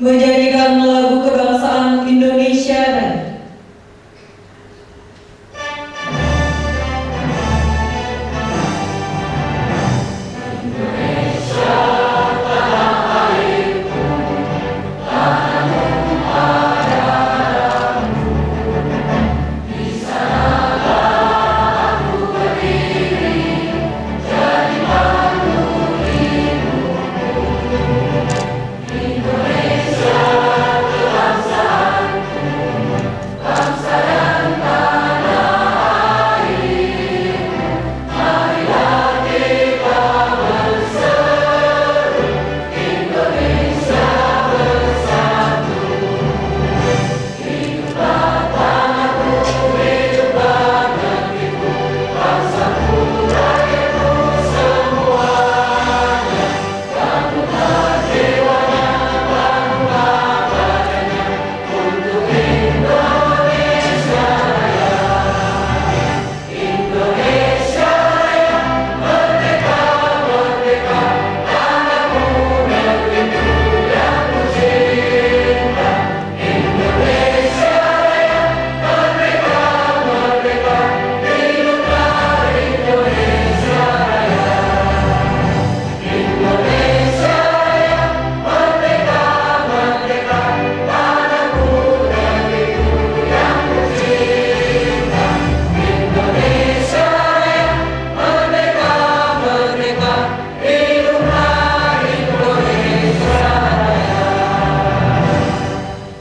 Menyanyikan lagu kebangsaan Indonesia Raya.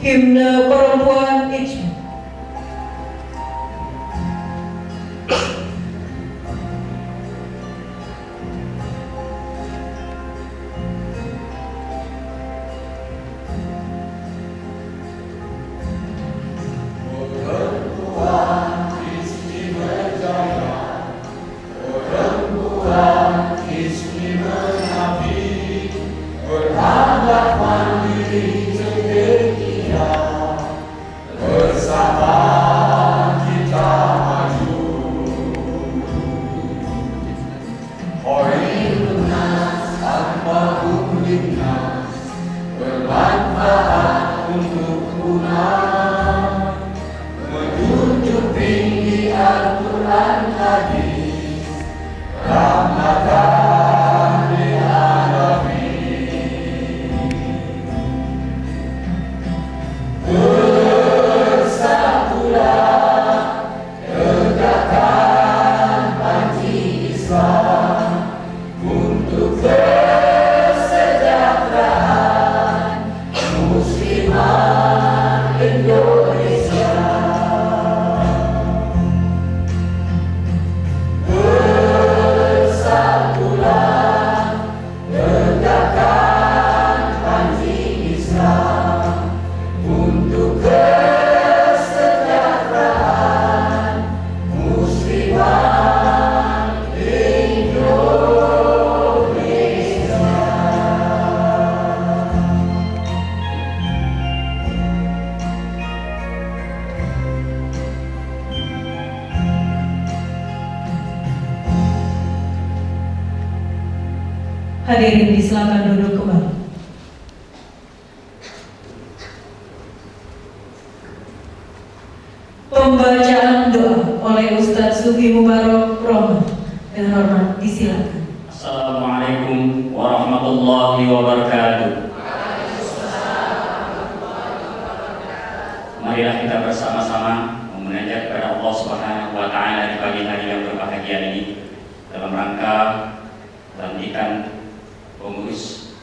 Himne Perempuan IJMI. Untuk kesejahteraan Hadirin disilakan duduk kembali. Pembacaan doa oleh Ustadz Sufi Mubarak Rohman. Dengan hormat disilakan. Assalamualaikum warahmatullahi wabarakatuh. Marilah kita bersama-sama memunajat kepada Allah Subhanahu wa taala di pagi hari yang berbahagia ini dalam rangka pelantikan pengurus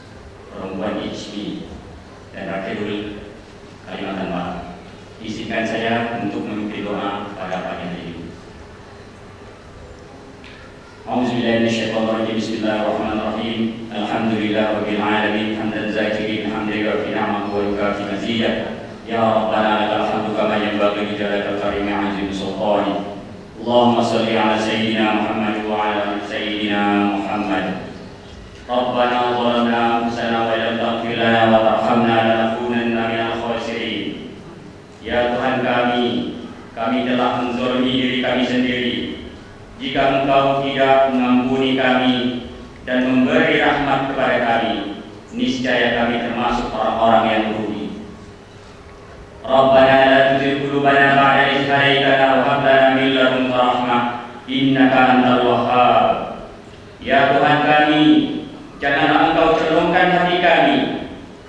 perempuan IJMI dan Rakidul Kalimantan Barat. Izinkan saya untuk memimpin doa pada pagi hari ini. A'udzubillahi minasyaitonir rajim. Bismillahirrahmanirrahim. Alhamdulillahirabbil alamin hamdan zakirin hamdan fi ni'amahu wa yukafi mazidah. Ya Rabbana lakal hamdu kama yanbaghi li jalalil karim 'azim sultani. Allahumma shalli 'ala sayyidina Muhammad wa 'ala ali sayyidina Muhammad. Rabbana zalamna anfusana wa lam taghfir lana wa tarhamna lanakunanna minal khasirin. Ya Tuhan kami telah menzalimi diri kami sendiri. Jika Engkau tidak mengampuni kami dan memberi rahmat kepada kami, niscaya kami termasuk orang-orang yang merugi. Rabbana la tuzigh qulubana ba'da idh hadaytana wa hab lana min ladunka rahmah innaka antal wahhab. Ya Tuhan kami, janganlah Engkau celongkan hati kami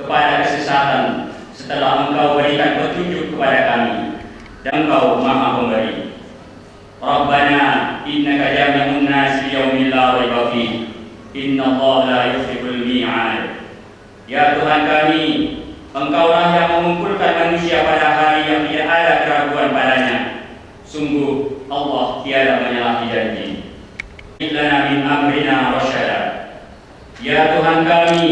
kepada kesesatan setelah Engkau berikan petunjuk kepada kami, dan Engkau Maha Pemberi. Rabbana innaka jami'un nas li yaumin la raiba fihi innallaha la yukhliful mi'ad. Ya Tuhan kami, Engkaulah yang mengumpulkan manusia pada hari yang tidak ada keraguan padanya. Sungguh Allah tiada menyalahi janji. Lana min amrina rasyada. Ya Tuhan kami,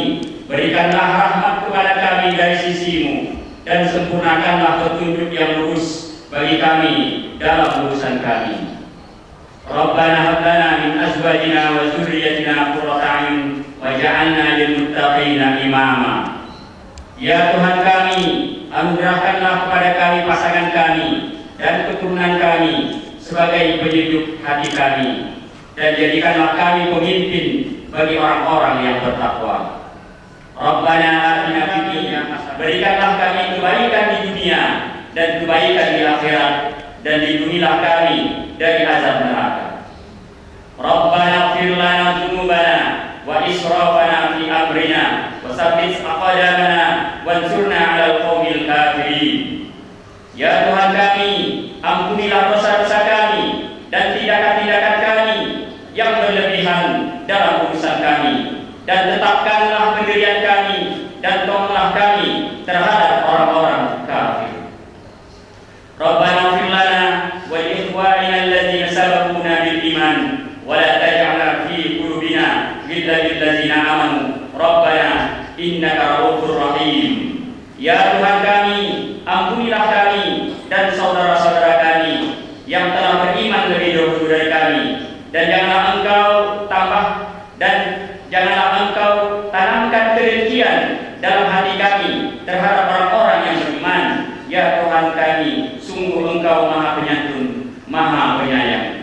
berikanlah rahmat kepada kami dari sisi-Mu dan sempurnakanlah petunjuk yang lurus bagi kami dalam urusan kami. Rabbana hab lana min azwajina wa dzurriyyatina qurrata a'yun waj'alna lil muttaqina imama. Ya Tuhan kami, anugerahkanlah kepada kami pasangan kami dan keturunan kami sebagai penyejuk hati kami, dan jadikanlah kami pemimpin bagi orang-orang yang bertakwa. Rabbana atina fid dunya hasanah. Berikanlah kami kebaikan di dunia dan kebaikan di akhirat, dan lindungilah kami dari azab neraka. Rabbana ighfir lana dzunubana wa israfana fi amrina wa tsabbit aqdamana wansurna 'alal qaumil kafirin. Ya Tuhan kami, ampunilah dosa-dosa kami dan tindakan-tindakan kami yang berlebihan dalam urusan kami, dan tetapkanlah pendirian kami dan tolonglah kami terhadap orang-orang kafir. Rabbana ighfir lana wa li ikhwanina alladzina sabaquna bil iman wa la taj'al fi qulubina ghillan lil ladzina amanu rabbana innaka ra'ufur rahim. Ya Tuhan kami, ampunilah kami dan saudara-saudara kami yang telah beriman lebih dahulu dari kami, dan janganlah Engkau tanamkan kedengkian dalam hati kami terhadap orang-orang yang beriman. Ya Tuhan kami, sungguh Engkau Maha Penyantun, Maha Penyayang.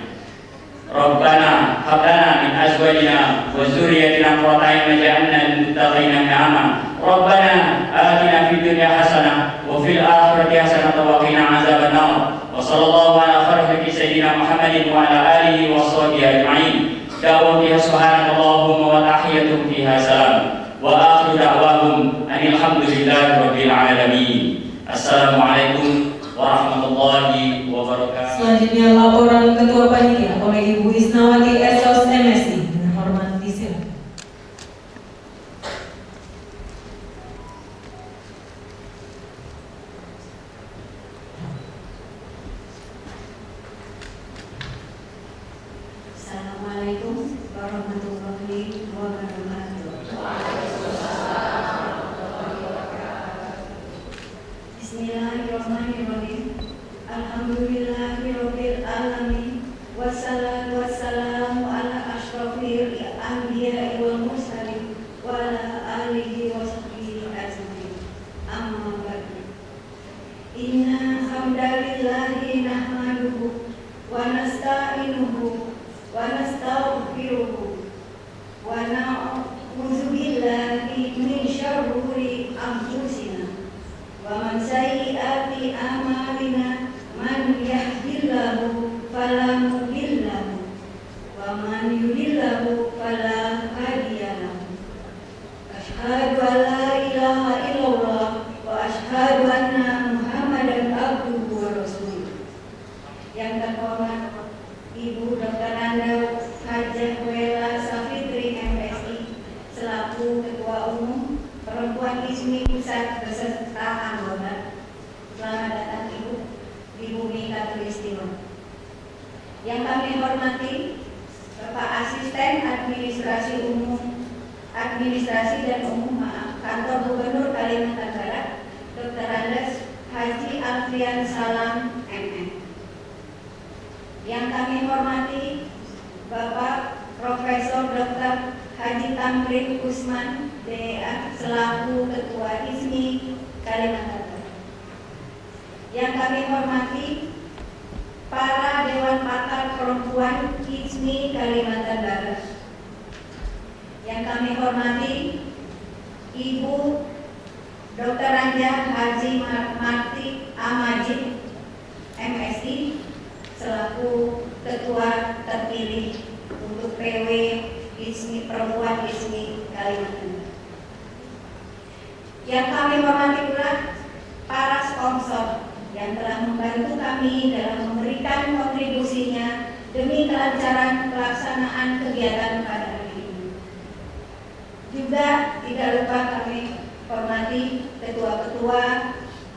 Rabbana hab lana min azwajina wa dzurriyyatina qurrata a'yun waj'alna lil muttaqina imama. Rabbana atina fid dunya hasanah wa fil akhirati hasanah wa qina azabannar. Wa sallallahu ala khairi sayyidina Muhammadin wa ala alihi wa sahbihi ajma'in. Da'watiha subhanakallahumma wa tahiyyatuhum fiha salam wa akhiru da'wahum anil hamdulillahi rabbil alamin. Assalamualaikum warahmatullahi wabarakatuh. Selanjutnya laporan Ketua Panitia oleh Ibu Isnawati Esos MSI. Dengan hormat disilakan. Assalamualaikum warahmatullahi wabarakatuh. Bismillahirrahmanirrahim. Alhamdulillahirabbil alamin. Wassalatu wassalamu ala asyrafil anbiya'i wal mursalin wa ala alihi wa sahbihi ajmain. Amma ba'du. Inna hamdalillahi nahmaduhu wa nasta'inuhu wa nastaghfiruhu wa na'udzu min syarruri anfusina wa min sayyiati a'malina man yahdihillahu fala mudilla lahu wa man yudlilhu fala hadiya lahu. Asyhadu an la ilaha illallah wa asyhadu anna Muhammadan abduhu wa rasuluh. Yang terhormat Ibu Dr. Anda Hajah Wela Safitri MSI selaku Ketua Umum Perempuan ISMI Pusat beserta anggota. Selamat datang Ibu di Bumi Katulistiwa. Yang kami hormati Bapak Asisten Administrasi dan Umum Kantor Gubernur Kalimantan Barat, Dr. Andes Haji Alfian Salam MM. Yang kami hormati Bapak Profesor Dr. Haji Tamrin Usman DA selaku Ketua ISMI Kalimantan Barat. Yang kami hormati para Dewan Pakar Perempuan ISMI Kalimantan Barat. Yang kami hormati Ibu Dr. Anja Haji Marti Amajid MSI selaku Ketua terpilih untuk PW ISMI Perempuan ISMI Kalimantan Barat. Yang kami hormati pula para sponsor yang telah membantu kami dalam memberikan kontribusinya demi kelancaran pelaksanaan kegiatan pada hari ini. Juga tidak lupa kami hormati ketua-ketua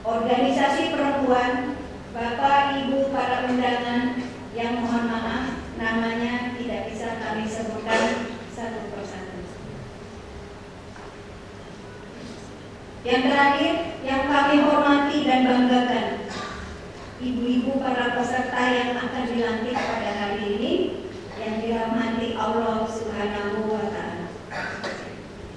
organisasi perempuan, Bapak Ibu para undangan yang mohon maaf namanya tidak bisa kami sebutkan satu persatu. Yang terakhir yang kami hormati dan banggakan, ibu-ibu para peserta yang akan dilantik pada hari ini yang dirahmati Allah Subhanahu wa Ta'ala.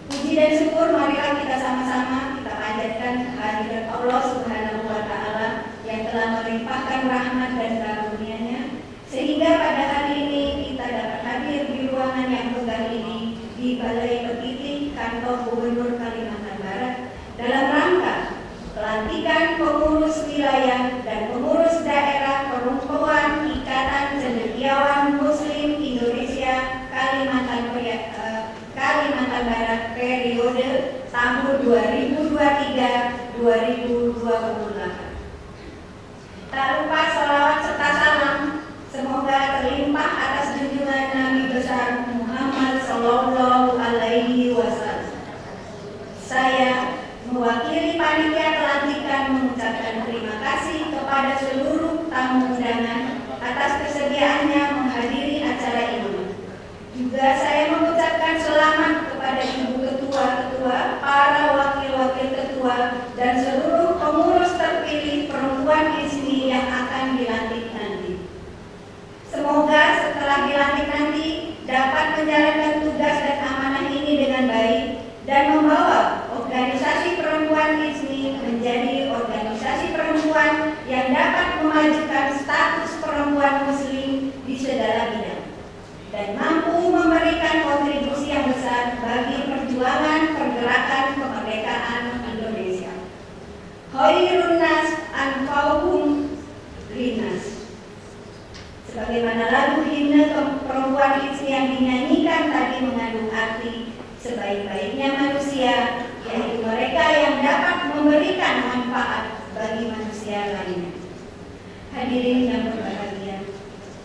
Puji dan syukur marilah kita sama-sama kita panjatkan kehadirat Allah Subhanahu wa Ta'ala yang telah melimpahkan rahmat dan karunia-Nya sehingga pada hari ini kita dapat hadir di ruangan yang megah ini di Balai Petitik Kantor Gubernur Kalimantan Barat dalam rangka pelantikan pengurus wilayah dan pengurus daerah perempuan Ikatan Cendekiawan Muslim Indonesia Kalimantan Barat periode tahun 2023-2028. Tak lupa salawat serta salam semoga terlimpah atas junjungan Nabi besar Muhammad Sallallahu Alaihi Wasallam. Saya mewakili panitia pelantikan mengucapkan terima kasih kepada seluruh tamu undangan atas kesediaannya menghadiri acara ini. Juga saya mengucapkan selamat kepada Ibu Ketua-Ketua, para Wakil-Wakil Ketua, dan seluruh pengurus terpilih perempuan ISMI yang akan dilantik nanti. Semoga setelah dilantik nanti dapat menjalankan tugas dan amanah ini dengan baik dan membawa organisasi perempuan ISMI menjadi organisasi perempuan yang dapat memajukan status perempuan muslim di segala bidang dan mampu memberikan kontribusi yang besar bagi perjuangan pergerakan kemerdekaan Indonesia. Khairun nas anfa'uhum linnas. Sebagaimana lagu himne perempuan ISMI yang dinyanyikan tadi mengandung arti sebaik-baiknya manusia, yaitu mereka yang dapat memberikan manfaat bagi manusia lainnya. Hadirin yang berbahagia,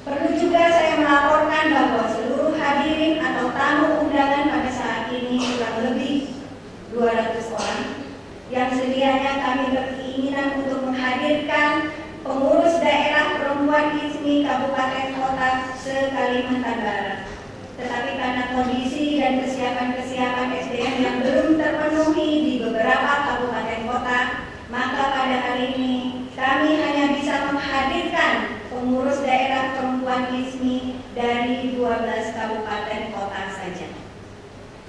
perlu juga saya melaporkan bahwa seluruh hadirin atau tamu undangan pada saat ini kurang lebih 200 orang yang sedianya kami berkeinginan untuk menghadirkan pengurus daerah perempuan ISMI Kabupaten Kota se-Kalimantan Barat. Tetapi karena kondisi dan kesiapan SDM yang belum terpenuhi di beberapa kabupaten kota, maka pada hari ini kami hanya bisa menghadirkan pengurus daerah perempuan ISMI dari 12 kabupaten kota saja,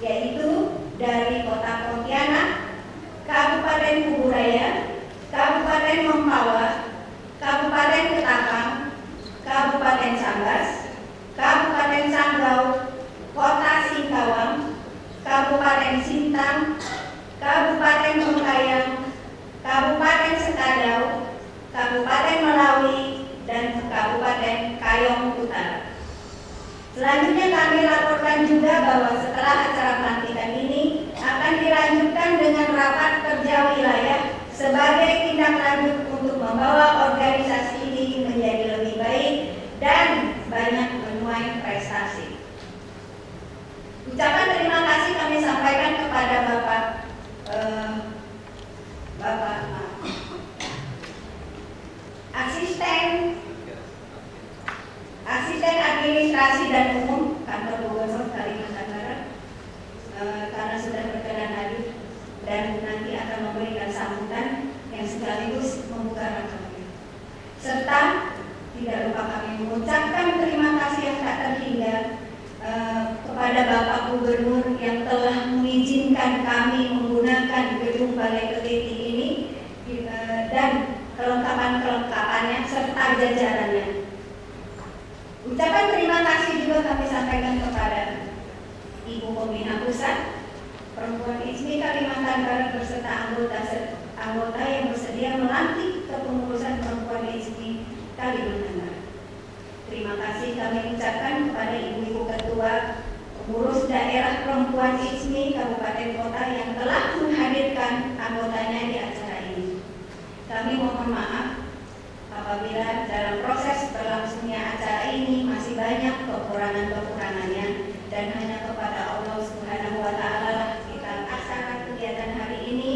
yaitu dari Kota Pontianak, Kabupaten Kuburaya, Kabupaten Mempawah, Kabupaten Ketapang, Kabupaten Sambas, Kabupaten Sanggau, Kota Singkawang, Kabupaten Sintang, Kabupaten Bengkayang, Kabupaten Sekadau, Kabupaten Melawi, dan Kabupaten Kayong Utara. Selanjutnya kami laporkan juga bahwa setelah acara pelantikan ini akan dilanjutkan dengan rapat kerja wilayah sebagai tindak lanjut untuk membawa organisasi ini menjadi lebih baik dan banyak menuai prestasi. Ucapan terima kasih kami sampaikan kepada Bapak Asisten Administrasi dan Umum Kantor Gubernur Kalimantan Barat karena sudah berkenan hadir dan nanti akan memberikan sambutan yang sekaligus membuka rakernas. Serta tidak lupa kami mengucapkan terima kasih yang tak terhingga kepada Bapak Gubernur yang telah mengizinkan kami menggunakan gedung Balai Keliti ini dan kelengkapan-kelengkapannya serta jajarannya. Ucapan terima kasih juga kami sampaikan kepada Ibu Pembina Pusat Perempuan ISMI Kalimantan Barat beserta anggota yang bersedia melantik kepengurusan Perempuan ISMI Kalimantan Barat. Terima kasih kami ucapkan kepada Ibu-Ibu Ketua Pengurus Daerah Perempuan ISMI Kabupaten Kota yang telah menghadirkan anggotanya di acara ini. Kami mohon maaf apabila dalam proses berlangsungnya acara ini masih banyak kekurangan-kekurangannya dan hanya kepada Allah Subhanahu wa Ta'ala lah kita laksanakan kegiatan hari ini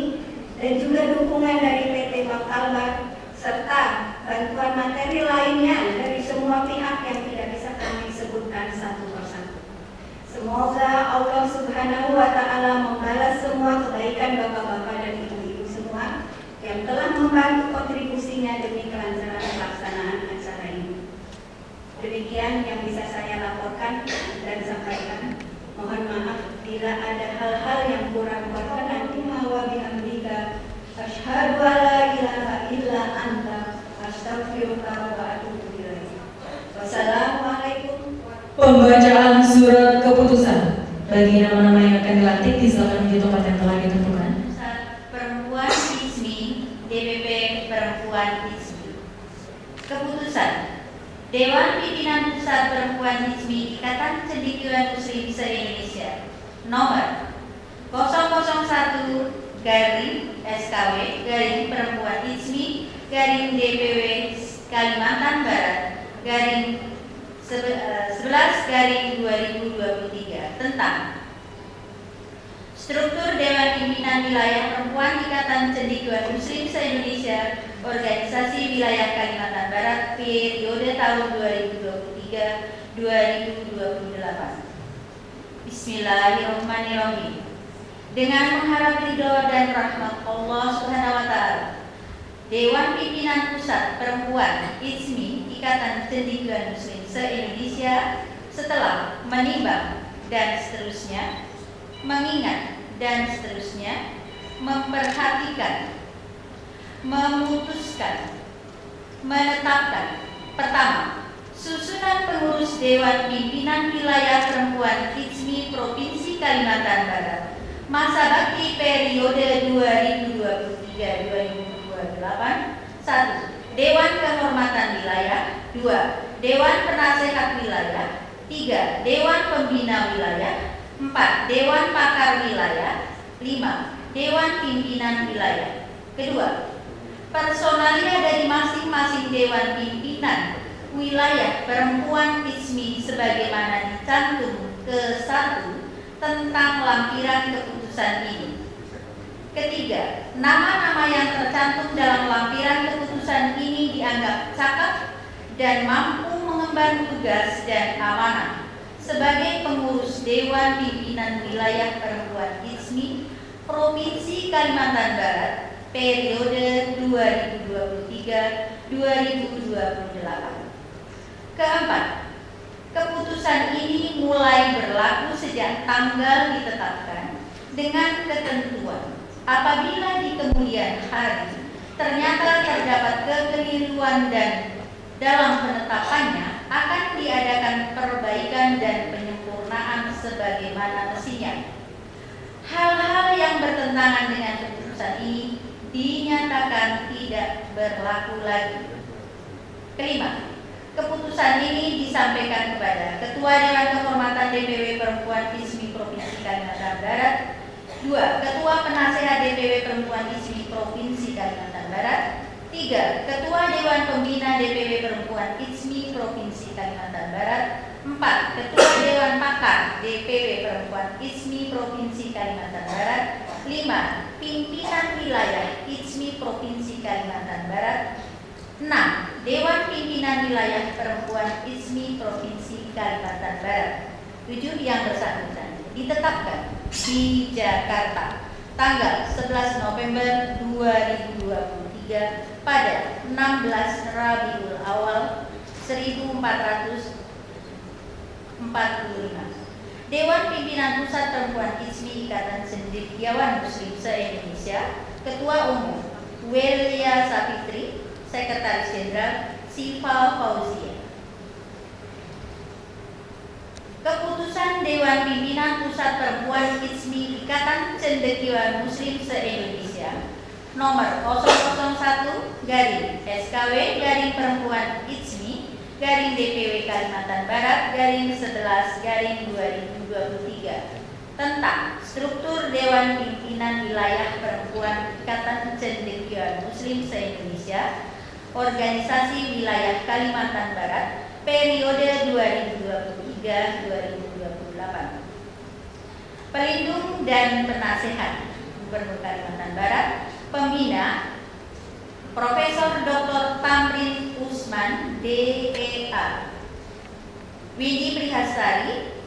dan juga dukungan dari PT Bank Albar serta bantuan materi lainnya dari semua pihak yang tidak bisa kami sebutkan satu persatu. Semoga Allah Subhanahu wa Ta'ala membalas semua kebaikan bapak-bapak dan ibu-ibu semua yang telah membantu kontribusinya demi kelancaran pelaksanaan acara ini. Demikian yang bisa saya laporkan dan sampaikan. Mohon maaf bila ada hal-hal yang kurang berkenan. Wa bihamdika asyhadu an la ilaha illa anta astaghfiruka wa atubu ilaik. Wassalamualaikum. Pembacaan surat keputusan bagi nama-nama yang akan dilantik silakan di tempat yang telah ditentukan. Perempuan ISMI DPP Perempuan ISMI. Keputusan Dewan Pimpinan Pusat Perempuan ISMI Ikatan Cendekiawan Muslim se-Indonesia nomor 001 SKW Perempuan ISMI DPW Kalimantan Barat 11/2023 tentang struktur Dewan Pimpinan Wilayah Perempuan Ikatan Cendekiawan Muslim se-Indonesia Organisasi Wilayah Kalimantan Barat periode tahun 2023-2028. Bismillahirrahmanirrahim. Dengan mengharap ridho dan rahmat Allah Subhanahu wa Ta'ala, Dewan Pimpinan Pusat Perempuan ISMI Ikatan Cendekiawan Muslim se-Indonesia setelah menimbang dan seterusnya, mengingat dan seterusnya, memperhatikan, memutuskan, menetapkan. Pertama, susunan pengurus Dewan Pimpinan Wilayah Perempuan ISMI Provinsi Kalimantan Barat masa bakti periode 2023-2028. 1. Dewan Kehormatan Wilayah. 2. Dewan Penasehat Wilayah. 3. Dewan Pembina Wilayah. 4. Dewan Pakar Wilayah. 5. Dewan Pimpinan Wilayah. Kedua, personalia dari masing-masing Dewan Pimpinan Wilayah Perempuan ISMI sebagaimana dicantum ke-1 tentang lampiran keputusan ini. Ketiga, nama-nama yang tercantum dalam lampiran keputusan ini dianggap cakep dan mampu mengemban tugas dan amanah sebagai pengurus Dewan Pimpinan Wilayah Perempuan ISMI Provinsi Kalimantan Barat periode 2023-2028. Keempat, keputusan ini mulai berlaku sejak tanggal ditetapkan dengan ketentuan apabila di kemudian hari ternyata terdapat kekeliruan dan dalam penetapannya akan diadakan perbaikan dan penyempurnaan sebagaimana mestinya. Hal-hal yang bertentangan bertentangan dengan keputusan ini dinyatakan tidak berlaku lagi. Kelima, keputusan ini disampaikan kepada Ketua Dewan Kehormatan DPW Perempuan ISMI Provinsi Kalimantan Barat. 2. Ketua Penasehat DPW Perempuan ISMI Provinsi Kalimantan Barat. 3. Ketua Dewan Pembina DPW Perempuan ISMI Provinsi Kalimantan Barat. 4. Ketua Dewan Pakar DPW Perempuan ISMI Provinsi Kalimantan Barat. 5. Pimpinan Wilayah ISMI Provinsi Kalimantan Barat. 6. Dewan Pimpinan Wilayah Perempuan ISMI Provinsi Kalimantan Barat. 7. Yang bersangkutan ditetapkan di Jakarta tanggal 11 November 2023 pada 16 Rabiul Awal 1445. Dewan Pimpinan Pusat Perempuan ISMI Ikatan Cendekiawan Muslim se-Indonesia. Ketua Umum Welia Sapitri. Sekretaris Jenderal Siva Fauzia. Keputusan Dewan Pimpinan Pusat Perempuan ISMI Ikatan Cendekiawan Muslim se-Indonesia nomor 001/SKW/Perempuan ISMI DPW Kalimantan Barat /11/2023 tentang struktur Dewan Pimpinan Wilayah Perempuan Ikatan Cendekiawan Muslim se-Indonesia Organisasi Wilayah Kalimantan Barat periode 2023-2028. Pelindung dan Penasehat Gubernur Kalimantan Barat, Pembina Profesor Dr. Tamrin Usman, DEA. Widi Prihastari,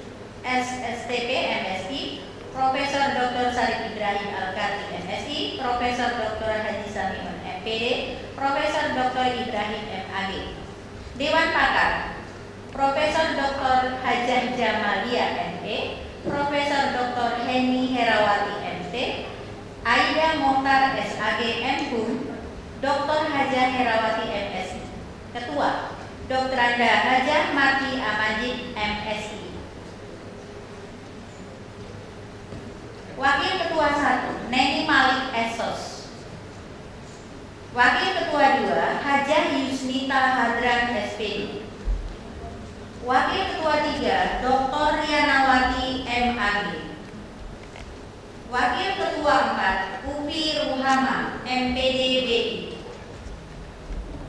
SSTP MSI, Profesor Dr. Sarip Ibrahim Al-Karti MSI, Profesor Dr. Haji Samiun MPD, Profesor Dr. Ibrahim MAG. Dewan Pakar, Profesor Dr. Hajah Jamalia MP, Profesor Dr. Heni Herawati MT, Aida Mohtar SAG MHUM, Dr. Hajah Herawati MSI. Ketua, Dr. Anda Hajah Marti Amajid MSI. Wakil Ketua 1, Neni Malik SOS. Wakil Ketua 2, Hajah Yusnita Hadran SPD. Wakil Ketua 3, Dr. Rianawati MAG. Wakil Ketua 4, Upi Ruhama MPD BI.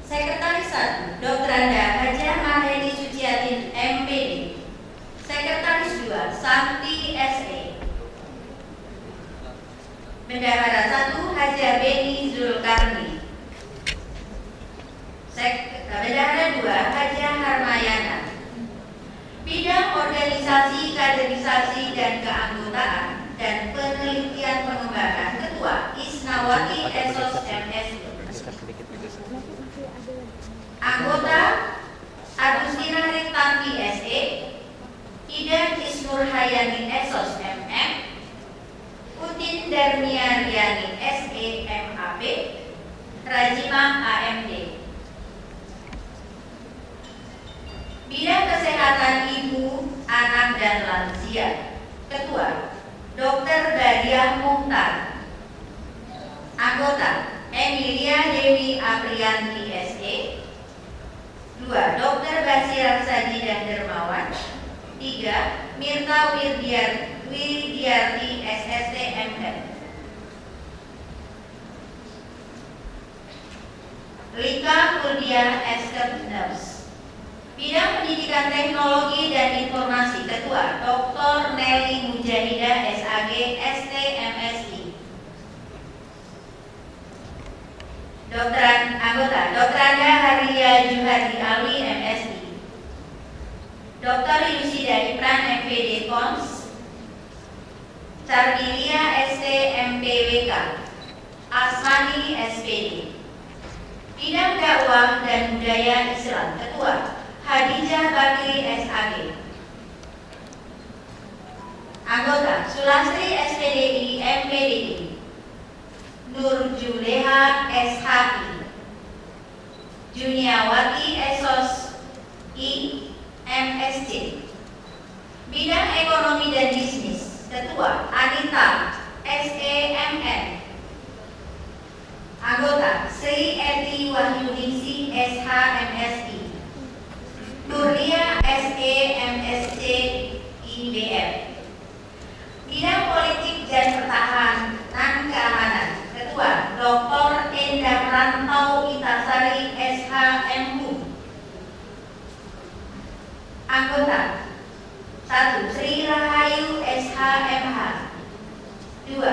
Sekretaris 1, Dr. Anda Hajah Maheni Suciatin MPD. Sekretaris 2, Santi SE. Bendahara 1, Hajah Beni Zulkarni. Bendahara 2, Hajah Harmayana. Bidang Organisasi, Kaderisasi, dan Keanggotaan dan Penelitian Pengembangan. Ketua, Isnawati Esos MS. Anggota, Agustina Riktanti SE, Ida Isnur Hayani Esos MM, Utin Darmia Riani SE MAP, Rajimah AMD. Bidang Kesehatan Ibu, Anak, dan Lansia. Ketua, Dr. Badiah Muhtar. Anggota, Emilia Dewi Aprianti SE. 2. Dr. Basir Saji dan Dermawan. 3. Mirta Widiarti SST MM. Lika Kuldiah Eskep Nurse. Bidang Pendidikan Teknologi dan Informasi. Ketua, Dr. Nelly Mujahidah SAG ST MSI. Anggota, Dr. Anda Haria Juhadi Ali MSI. Dr. Yusida Ipran MPD Kons. Cardilia ST MPWK. Asmani SPD. Bidang Dakwah dan Budaya Islam. Ketua, Hadijah Bakri SAG. Anggota, Sulastri SPDI MPDI. Nur Juleha SHI. Juniawati Esos I MSC. Bidang Ekonomi dan Bisnis. Ketua, Anita SEMS. 2.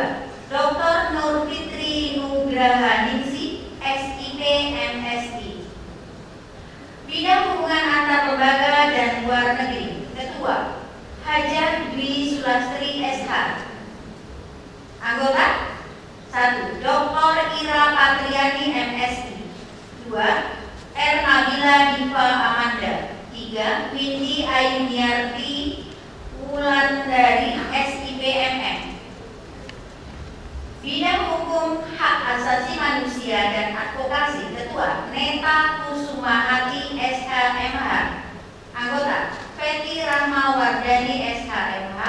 Dr. Nur Fitri Nugraha Ningsih, SIP MSI. Bidang hubungan antar lembaga dan luar negeri, Ketua Hajah Dwi Sulastri SH. Anggota 1. Dr. Ira Patriani MSI. 2. R. Nabila Diva Amanda. 3. Windy Ayuniarti Wulandari SIP MM. Bidang hukum hak asasi manusia dan advokasi, Ketua Neta Kusumahati SHMH. Anggota Feti Rahmawardani SHMH.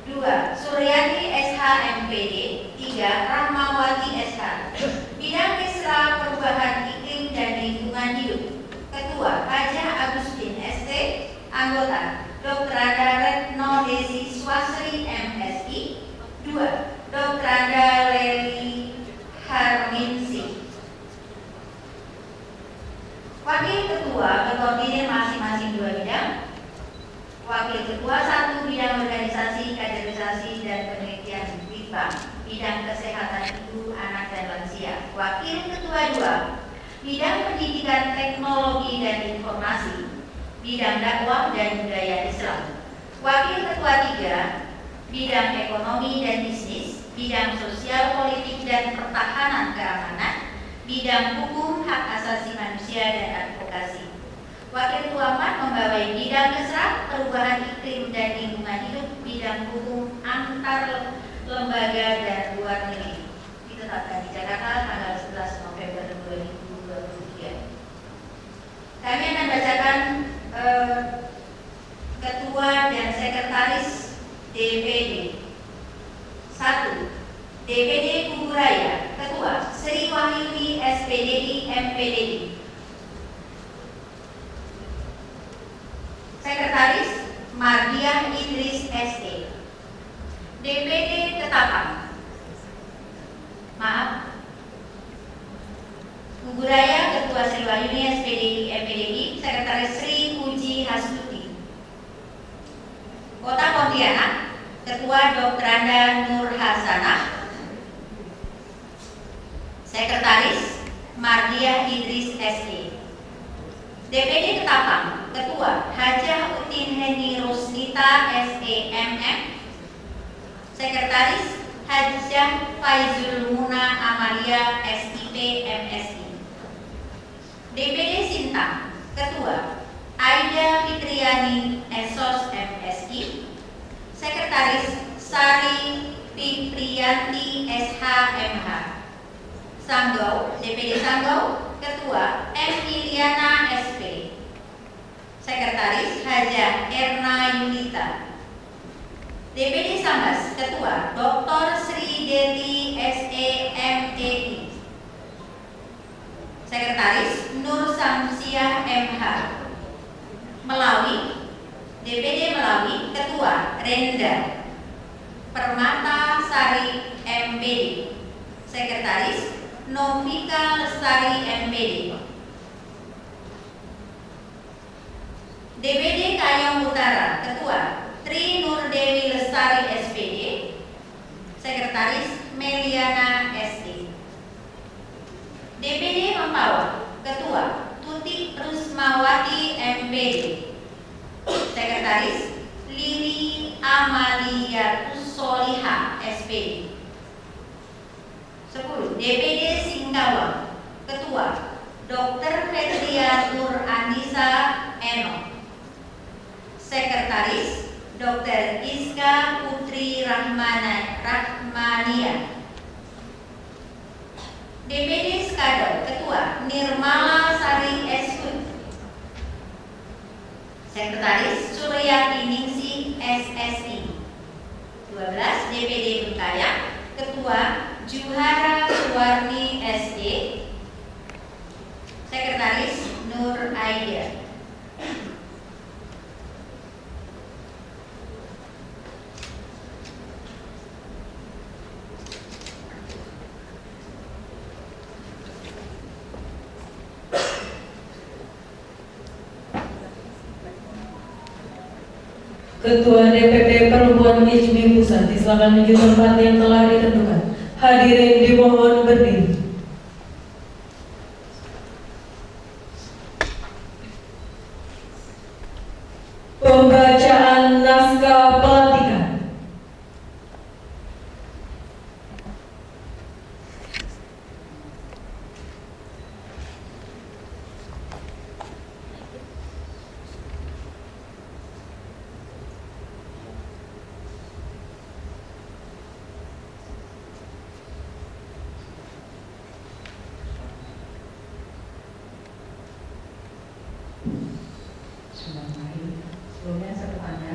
2. Suryani SHMPD. 3. Rahmawati SH. Bidang Kesra Perubahan Iklim dan Lingkungan Hidup, Ketua Hajah Agustin ST. Anggota Dr. Ada Retno Desi Swasri MSI. 2. Dr. Ada Leli Harminsi. Wakil Ketua berkoordinir masing-masing 2 bidang. Wakil Ketua 1 bidang organisasi, kaderisasi dan penelitian BIPA, bidang kesehatan ibu, anak dan lansia. Wakil Ketua 2 bidang pendidikan, teknologi dan informasi, bidang dakwah dan budaya Islam. Wakil Ketua 3 bidang ekonomi dan bisnis, bidang sosial politik dan pertahanan keamanan, bidang hukum hak asasi manusia dan advokasi. Wakil Ketua 4 membawai bidang kesra, perubahan iklim dan lingkungan hidup, bidang hukum antar lembaga dan luar negeri. Ditetapkan di Jakarta tanggal 11 November 2023. Kami akan bacakan Ketua dan Sekretaris DPD. 1. DPD Kuburaya, Ketua Sri Wahyuni SPDI MPDI. Sekretaris Mardiah Idris SE. DPD Ketapang. Kuburaya, Ketua Sri Wahyuni SPDI MPDI. Sekretaris Sri Puji Hastuti. Kota Pontianak, Ketua Dr. Anda Nur Hasanah. Sekretaris Mardiah Idris SE. DPD Ketapang, Ketua Hajah Utin Heni Rusnita SEMM. Sekretaris Hajah Faizul Muna Amalia SIP MSI. DPD Sintang, Ketua Aida Fitriani Esos MSI. Sekretaris Sari Fitrianti SHMH. Sanggau, DPD Sanggau, Ketua M. Iliana SP. Sekretaris Hajah Erna Yunita. DPD Sambas, Ketua Dr. Sri Deti SEMEI. Sekretaris Nur Samsiah MH. Melawi, DPD Melawi, Ketua Renda Permata Sari MPD. Sekretaris Novika Lestari MPD. DPD Kayong Utara, Ketua Tri Nur Dewi Lestari SPD. Sekretaris Meliana SD. DPD Mempawah, Ketua Tuti Rusmawati MPD. Sekretaris Lili Amalia Soliha SPD. 10. DPD Singkawang, Ketua Dr. Fetria Nur Andisa Eno. Sekretaris Dr. Iska Putri Rahmania. DPD Skadar, Ketua Nirmala Sari Eshud. Sekretaris Suryati Ningsih SSI. 12. DPD Bengkayang, Ketua Juhara Suwarni SE. Sekretaris Nur Aida. Ketua DPP Perempuan HMI Pusat disilakan menuju tempat yang telah ditentukan. Hadirin dimohon berdiri. Pembacaan naskah pelantikan. Sebelumnya saya bertanya,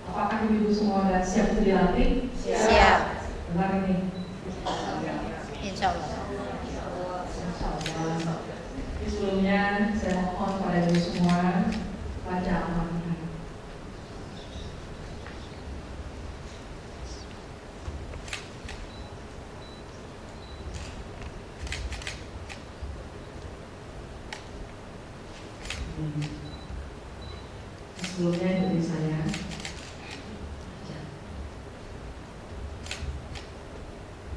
apakah ibu semua sudah siap untuk dilantik? Siap. Benar ini? Insya Allah. Insyaallah. Sebelumnya saya mohon pada ibu semua baca Al-Fatihah. Sebelumnya ikuti saya.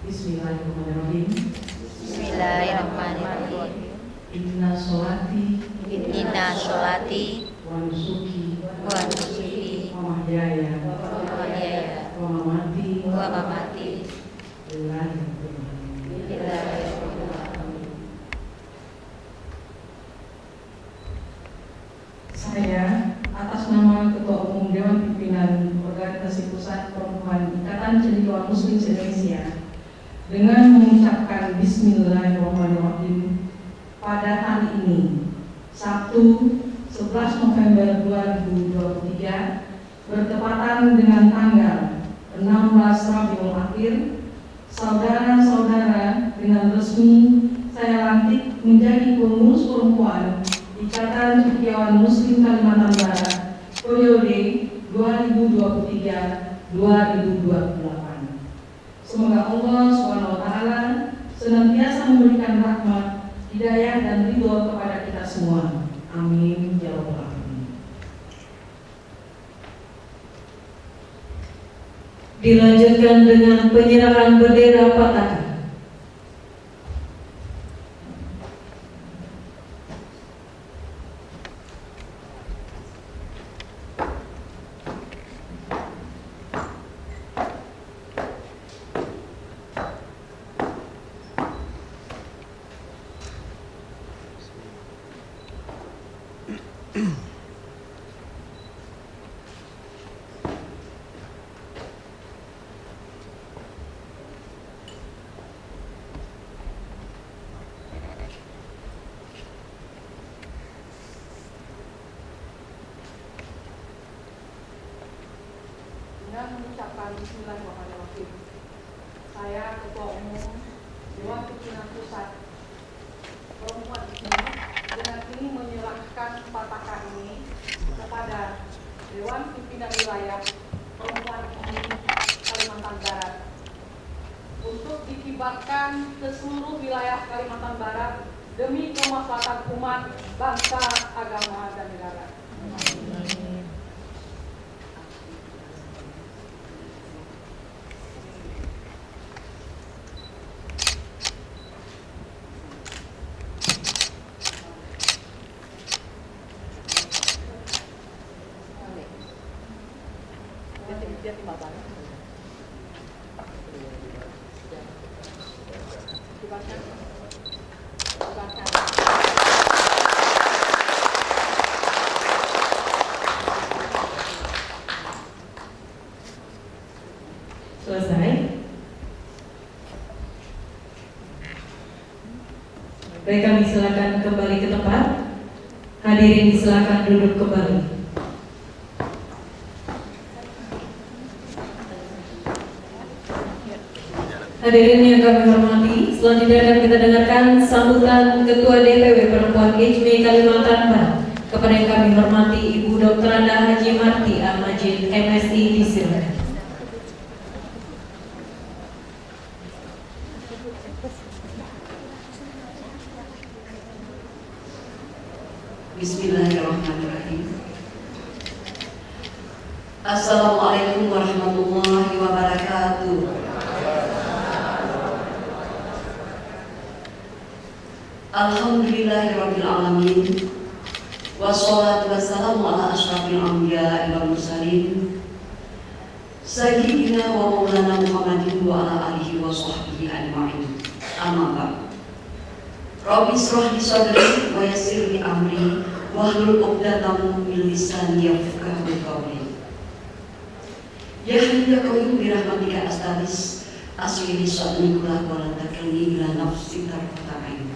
Bismillahirrahmanirrahim. Bismillahirrahmanirrahim. Inna sholati Inna sholati wa nusuki wa nusuki wa mahyaya wa mahyaya wa mamati wa mamati lillahi rabbil alamin. lillahi rabbil alamin. Saya atas nama Ketua Umum Dewan Pimpinan Organisasi Pusat Perempuan Ikatan Cendekiawan Muslim se-Indonesia dengan mengucapkan Bismillahirrahmanirrahim pada hari ini, Sabtu 11 November 2023 bertepatan dengan tanggal 16 Rabiul Akhir, saudara-saudara dengan resmi saya lantik menjadi pengurus perempuan Ikatan Cendekiawan Muslim Kalimantan Barat periode 2023-2028. Semoga Allah SWT senantiasa memberikan rahmat, hidayah dan ridho kepada kita semua. Amin ya rabbal alamin. Dilanjutkan dengan penyerahan bendera Pataka. Dengan mengucapkan Bismillahirrahmanirrahim, saya Ketua Umum Dewan Pimpinan Pusat Perempuan ini dengan ini menyerahkan Pataka ini kepada Dewan Pimpinan Wilayah Perempuan Kalimantan Barat untuk dikibarkan ke seluruh wilayah Kalimantan Barat demi kemaslahatan umat, bangsa, agama, dan negara. Selesai. Baik, kami silakan kembali ke tempat. Hadirin silakan duduk kembali. Hadirin yang kami hormati, selanjutnya akan kita dengarkan sambutan Ketua DPW Perempuan HMI Kalimantan Barat. Kepada yang kami hormati Ibu Dr. Anda Haji Marti Al-Majid, MSI, disilakan. Bismillahirrahmanirrahim. Assalamualaikum warahmatullahi wabarakatuh. Alhamdulillahirabbil alamin. Wassalatu wassalamu ala asyrafil anbiya'i wal mursalin sayyidina wa maulana Muhammadin wa ala alihi wa sahbihi ajma'in. Amma ba'd. Rabbi ishrah li sadri wa yassir li amri wahlul 'uqdatam min lisani yafqahu qawli. Ya Hayyu ya Qayyum bi rahmatika astaghis asli li sadri wa la takilni ila nafsi tarfata ain.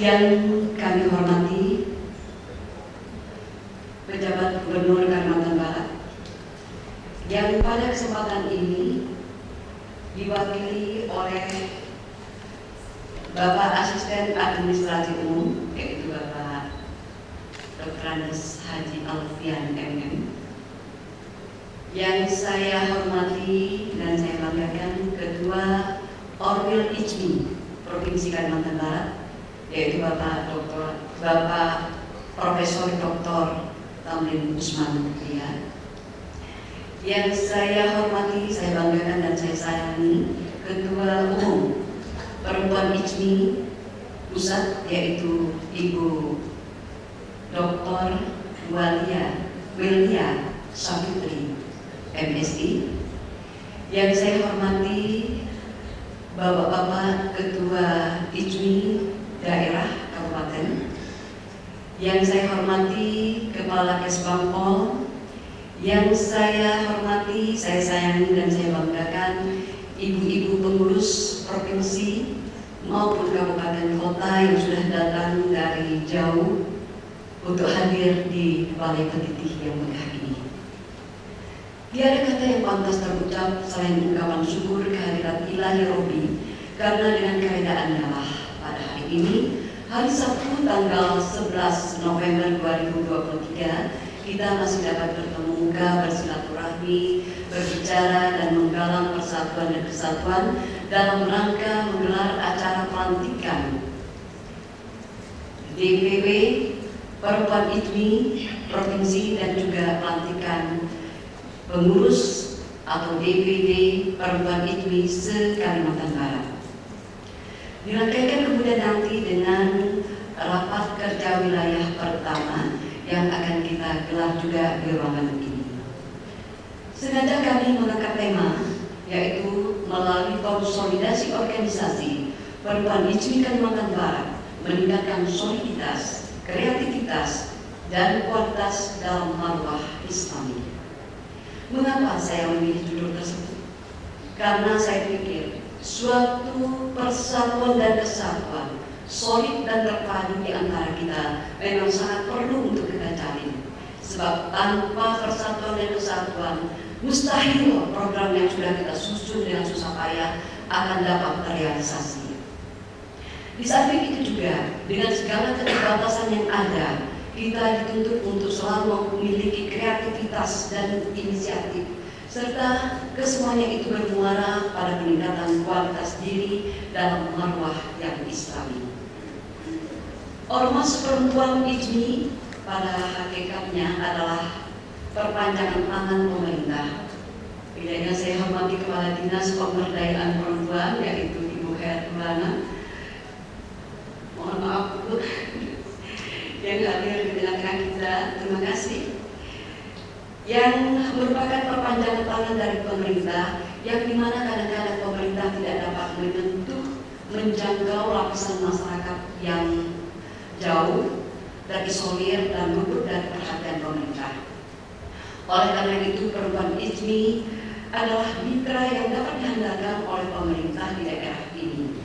Yang kami hormati pejabat Gubernur Kalimantan Barat, yang pada kesempatan ini diwakili oleh Bapak Asisten Administrasi Umum, yaitu Bapak Dr. Andes Haji Alfian MM. Yang saya hormati dan saya banggakan Ketua Orwil Ijmi Provinsi Kalimantan Barat, yaitu Bapak Profesor Dr. Tamrin Usman Mutia. Yang saya hormati, saya banggakan dan saya sayangi Ketua Umum Perempuan Ijmi Pusat, yaitu Ibu Dr. Wilya Safitri MSI. Yang saya hormati Bapak-bapak Ketua Ijmi Daerah Kabupaten. Yang saya hormati Kepala Kesbangpol. Yang saya hormati, saya sayangi dan saya banggakan ibu-ibu pengurus provinsi maupun kabupaten kota yang sudah datang dari jauh untuk hadir di Balai Petitih yang megah ini. Tiada kata yang pantas terucap selain ungkapan syukur kehadirat Ilahi Robbi, karena dengan keadaannya lah pada hari ini, hari Sabtu tanggal 11 November 2023, kita masih dapat bertemu muka, bersilaturahmi, berbicara dan menggalang persatuan dan kesatuan dalam rangka menggelar acara pelantikan DPW Perempuan Ijmi Provinsi dan juga pelantikan pengurus atau DPD Perempuan Ijmi se-Kalimantan Barat. Dirangkaikan kemudian nanti dengan rapat kerja wilayah pertama yang akan kita gelar juga di ruangan ini. Sengaja kami mengangkat tema, yaitu melalui konsolidasi organisasi Perempuan Ijmi Kalimantan Barat meningkatkan soliditas, kreativitas, dan kualitas dalam marwah Islami. Mengapa saya memilih judul tersebut? Karena saya pikir suatu persatuan dan kesatuan solid dan terpadu di antara kita memang sangat perlu untuk kita cari. Sebab tanpa persatuan dan kesatuan, mustahil program yang sudah kita susun dengan susah payah akan dapat terrealisasi. Di samping itu juga, dengan segala keterbatasan yang ada, kita dituntut untuk selalu memiliki kreativitas dan inisiatif, serta kesemuanya itu bermuara pada peningkatan kualitas diri dalam marwah yang Islami. Ormas Perempuan Ijmi pada hakikatnya adalah perpanjangan tangan pemerintah. Bedanya saya hormati Kepala Dinas Pemberdayaan Perempuan, yaitu Ibu Hermana. Mohon maaf Bu yang hadir di tengah-tengah kita, terima kasih. Yang merupakan perpanjangan tangan dari pemerintah, yang dimana kadang-kadang pemerintah tidak dapat menjangkau lapisan masyarakat yang jauh, terisolir dan luput dari perhatian pemerintah. Oleh karena itu, Perempuan Ijmi adalah mitra yang dapat diandalkan oleh pemerintah di daerah ini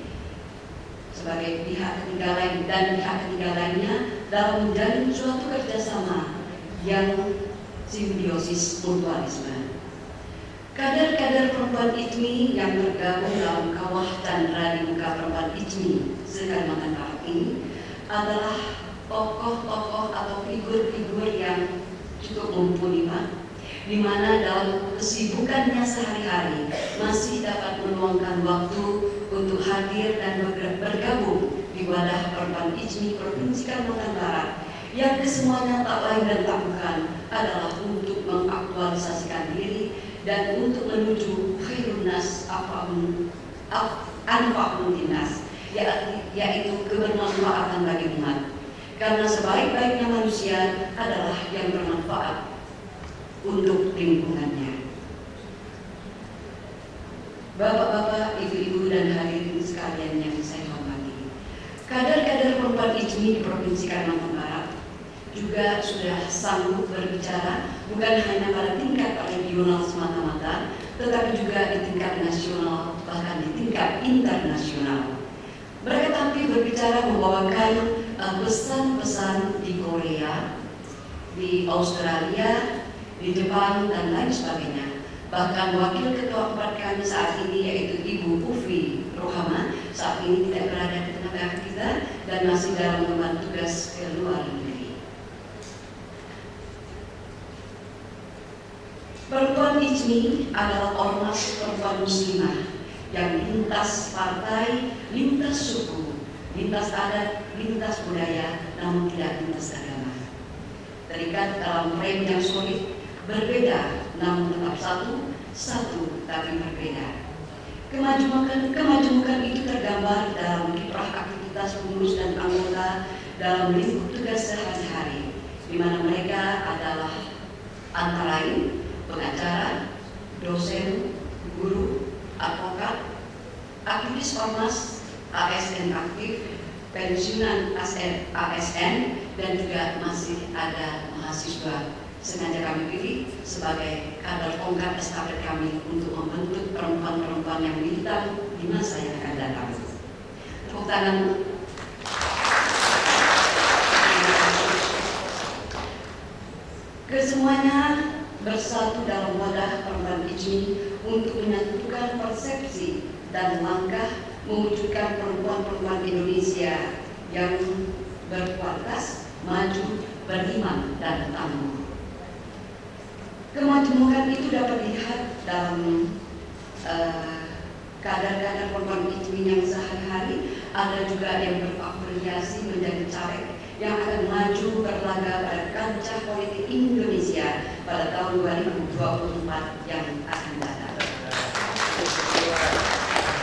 sebagai pihak ketiga lain dan pihak ketiga lainnya dalam menjalin suatu kerjasama yang simbiosis mutualisme. Kader-kader Perempuan Ijmi yang tergabung dalam kawah Chandra di muka Perempuan Ijmi se-Kalimantan Barat ini adalah tokoh-tokoh atau figur-figur yang cukup mumpuni, Pak, di mana dalam kesibukannya sehari-hari masih dapat meluangkan waktu untuk hadir dan bergabung di wadah Perempuan Ijmi Provinsi Kalimantan Barat, yang kesemuanya tak lain dan tak bukan adalah untuk mengaktualisasikan diri dan untuk menuju khairun nas anfa'un linnas, yaitu kebermanfaatan bagi umat. Karena sebaik-baiknya manusia adalah yang bermanfaat untuk lingkungannya. Bapak-bapak, ibu-ibu, dan hadirin sekalian yang saya hormati, kader-kader perempuan IJMI di Provinsi Kalimantan Barat juga sudah sanggup berbicara bukan hanya pada tingkat regional semata-mata, tetapi juga di tingkat nasional, bahkan di tingkat internasional. Mereka tampil berbicara membawakan pesan-pesan di Korea, di Australia, di Jepang, dan lain sebagainya. Bahkan wakil ketua 4 kami saat ini, yaitu Ibu Ufi Rohama, saat ini tidak berada di tengah kita dan masih dalam membantu tugas ke luar negeri. Perempuan IJMI adalah ormas perempuan muslimah yang lintas partai, lintas suku, lintas adat, lintas budaya, namun tidak lintas agama. Terikat dalam frame yang solid, berbeda namun tetap satu tapi berbeda. Kemajemukan itu tergambar dalam kiprah aktivitas pengurus dan anggota dalam lingkup tugas sehari-hari, di mana mereka adalah antara lain pengacara, dosen, guru, advokat, aktivis ormas, ASN aktif, pensiunan ASN, dan juga masih ada mahasiswa. Sengaja kami pilih sebagai kader tongkat estafet kami untuk membentuk perempuan-perempuan yang militan di masa yang akan datang. Tepuk tangan. Kesemuanya bersatu dalam wadah perempuan IJMI untuk menyatukan persepsi dan langkah mewujudkan perempuan-perempuan Indonesia yang berkualitas, maju, beriman, dan tangguh. Kemajemukan itu dapat dilihat dalam kadar-kadar perempuan IJMI yang sehari-hari. Ada juga yang berafiliasi menjadi caleg yang akan maju berlaga pada kancah politik Indonesia pada tahun 2024 yang akan datang.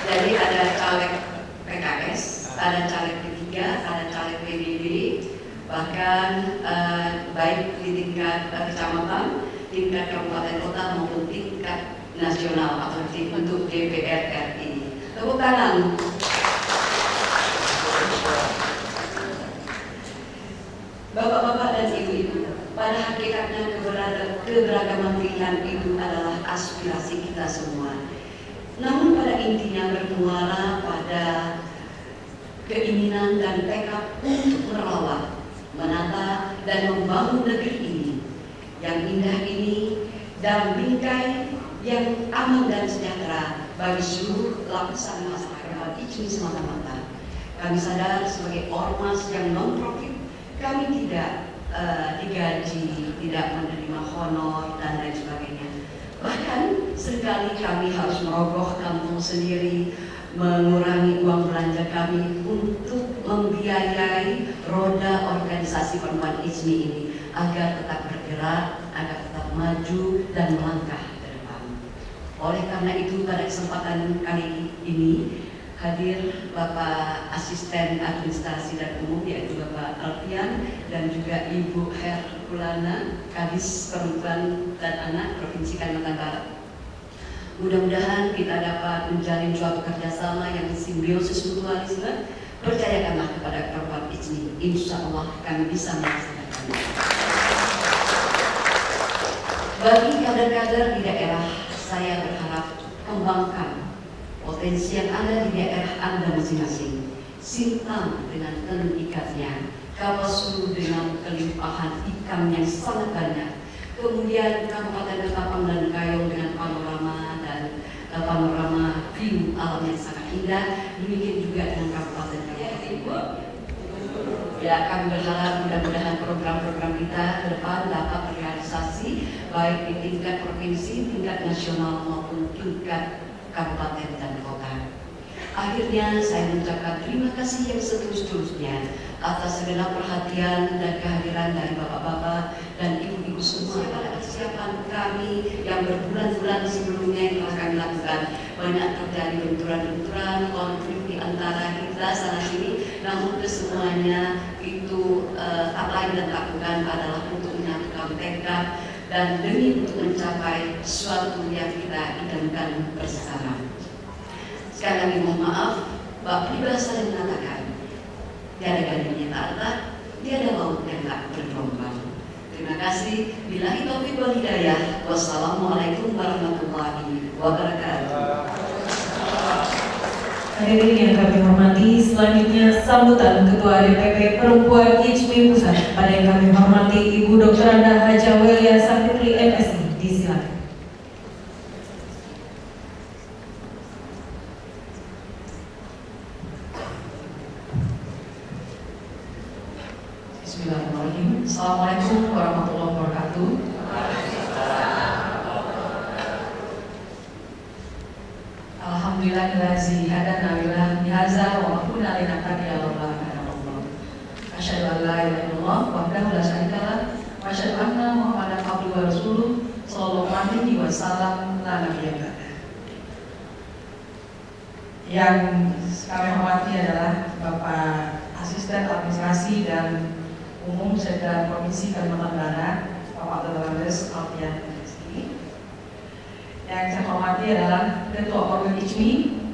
Jadi ada caleg PKS, ada caleg P3, ada caleg PBB, bahkan baik di tingkat kecamatan, tingkat kabupaten kota maupun tingkat nasional atau untuk DPR RI. Tepuk tangan. Bapak-bapak dan ibu-ibu, pada hakikatnya keberagaman pilihan itu adalah aspirasi kita semua. Namun pada intinya bermuara pada keinginan dan tekad untuk merawat, menata, dan membangun negeri ini yang indah ini dalam bingkai yang aman dan sejahtera bagi seluruh lapisan masyarakat IJMI semata-mata. Kami sadar sebagai ormas yang non-profit, kami tidak digaji, tidak menerima honor, dan lain sebagainya. Bahkan seringkali kami harus merogoh kantong sendiri, mengurangi uang belanja kami untuk membiayai roda organisasi perempuan IJMI ini agar tetap bergerak, agar tetap maju dan melangkah ke depan. Oleh karena itu pada kesempatan kali ini hadir Bapak Asisten Administrasi dan Umum, yaitu Bapak Alfian, dan juga Ibu Herkulana, Kadis Perempuan dan Anak Provinsi Kalimantan Barat. Mudah-mudahan kita dapat menjalin suatu kerjasama yang simbiosis mutualisme. Percayakanlah kepada perempuan IJMI, insya Allah kami bisa melaksanakannya. Bagi kader-kader di daerah, saya berharap kembangkan potensi yang ada di daerah Anda masing-masing. Sintang dengan tenun ikatnya, Kawasu dengan kelimpahan ikan yang sangat banyak. Kemudian Kabupaten Ketapang dan Kayong dengan panorama dan panorama view alam yang sangat indah. Demikian juga dengan Kabupaten Kalimantan. Ya, kami berharap mudah-mudahan program-program kita ke depan dapat terrealisasi baik di tingkat provinsi, tingkat nasional maupun tingkat kabupaten dan kota. Akhirnya saya mengucapkan terima kasih yang setulus-tulusnya atas segala perhatian dan kehadiran dari bapak-bapak dan ibu-ibu semua pada persiapan kami yang berbulan-bulan sebelumnya yang telah kami lakukan. Banyak terjadi benturan-benturan, konflik di antara kita sana sini, namun kesemuanya itu tak lain dan tak bukan adalah untuk menyatukan tekad dan demi untuk mencapai sesuatu yang kita idamkan bersama. Sekali lagi mohon maaf, Bapak Pribadi yang mengatakan tiada gading yang tak letak, tiada laut yang tak bergelombang. Terima kasih. Billahi taufiq wal hidayah. Wassalamualaikum warahmatullahi wabarakatuh. Hadirin yang kami hormati, selanjutnya sambutan Ketua DPP Perempuan IJMI Pusat pada yang kami hormati Ibu Dr. Anda Haja Welia Safitri MSI. Disilakan. Bismillahirrahmanirrahim. Assalamualaikum warahmatullahi wabarakatuh. Alhamdulillahillazi hadana ila hadza wa ma kunna linahtadiya laula an hadana Allah. Asyhadu an la ilaha illallah wahdahu la syarika lah wa asyhadu anna Muhammadan abduhu wa rasuluh sallallahu alaihi wasallam la nabiyya ba'da. Yang kami hormati adalah Bapak Asisten Administrasi dan Umum Sekda Provinsi Kalimantan Barat, Bapak Dr. Andes Alfian MSI. Yang saya hormati adalah Ketua Orwil IJMI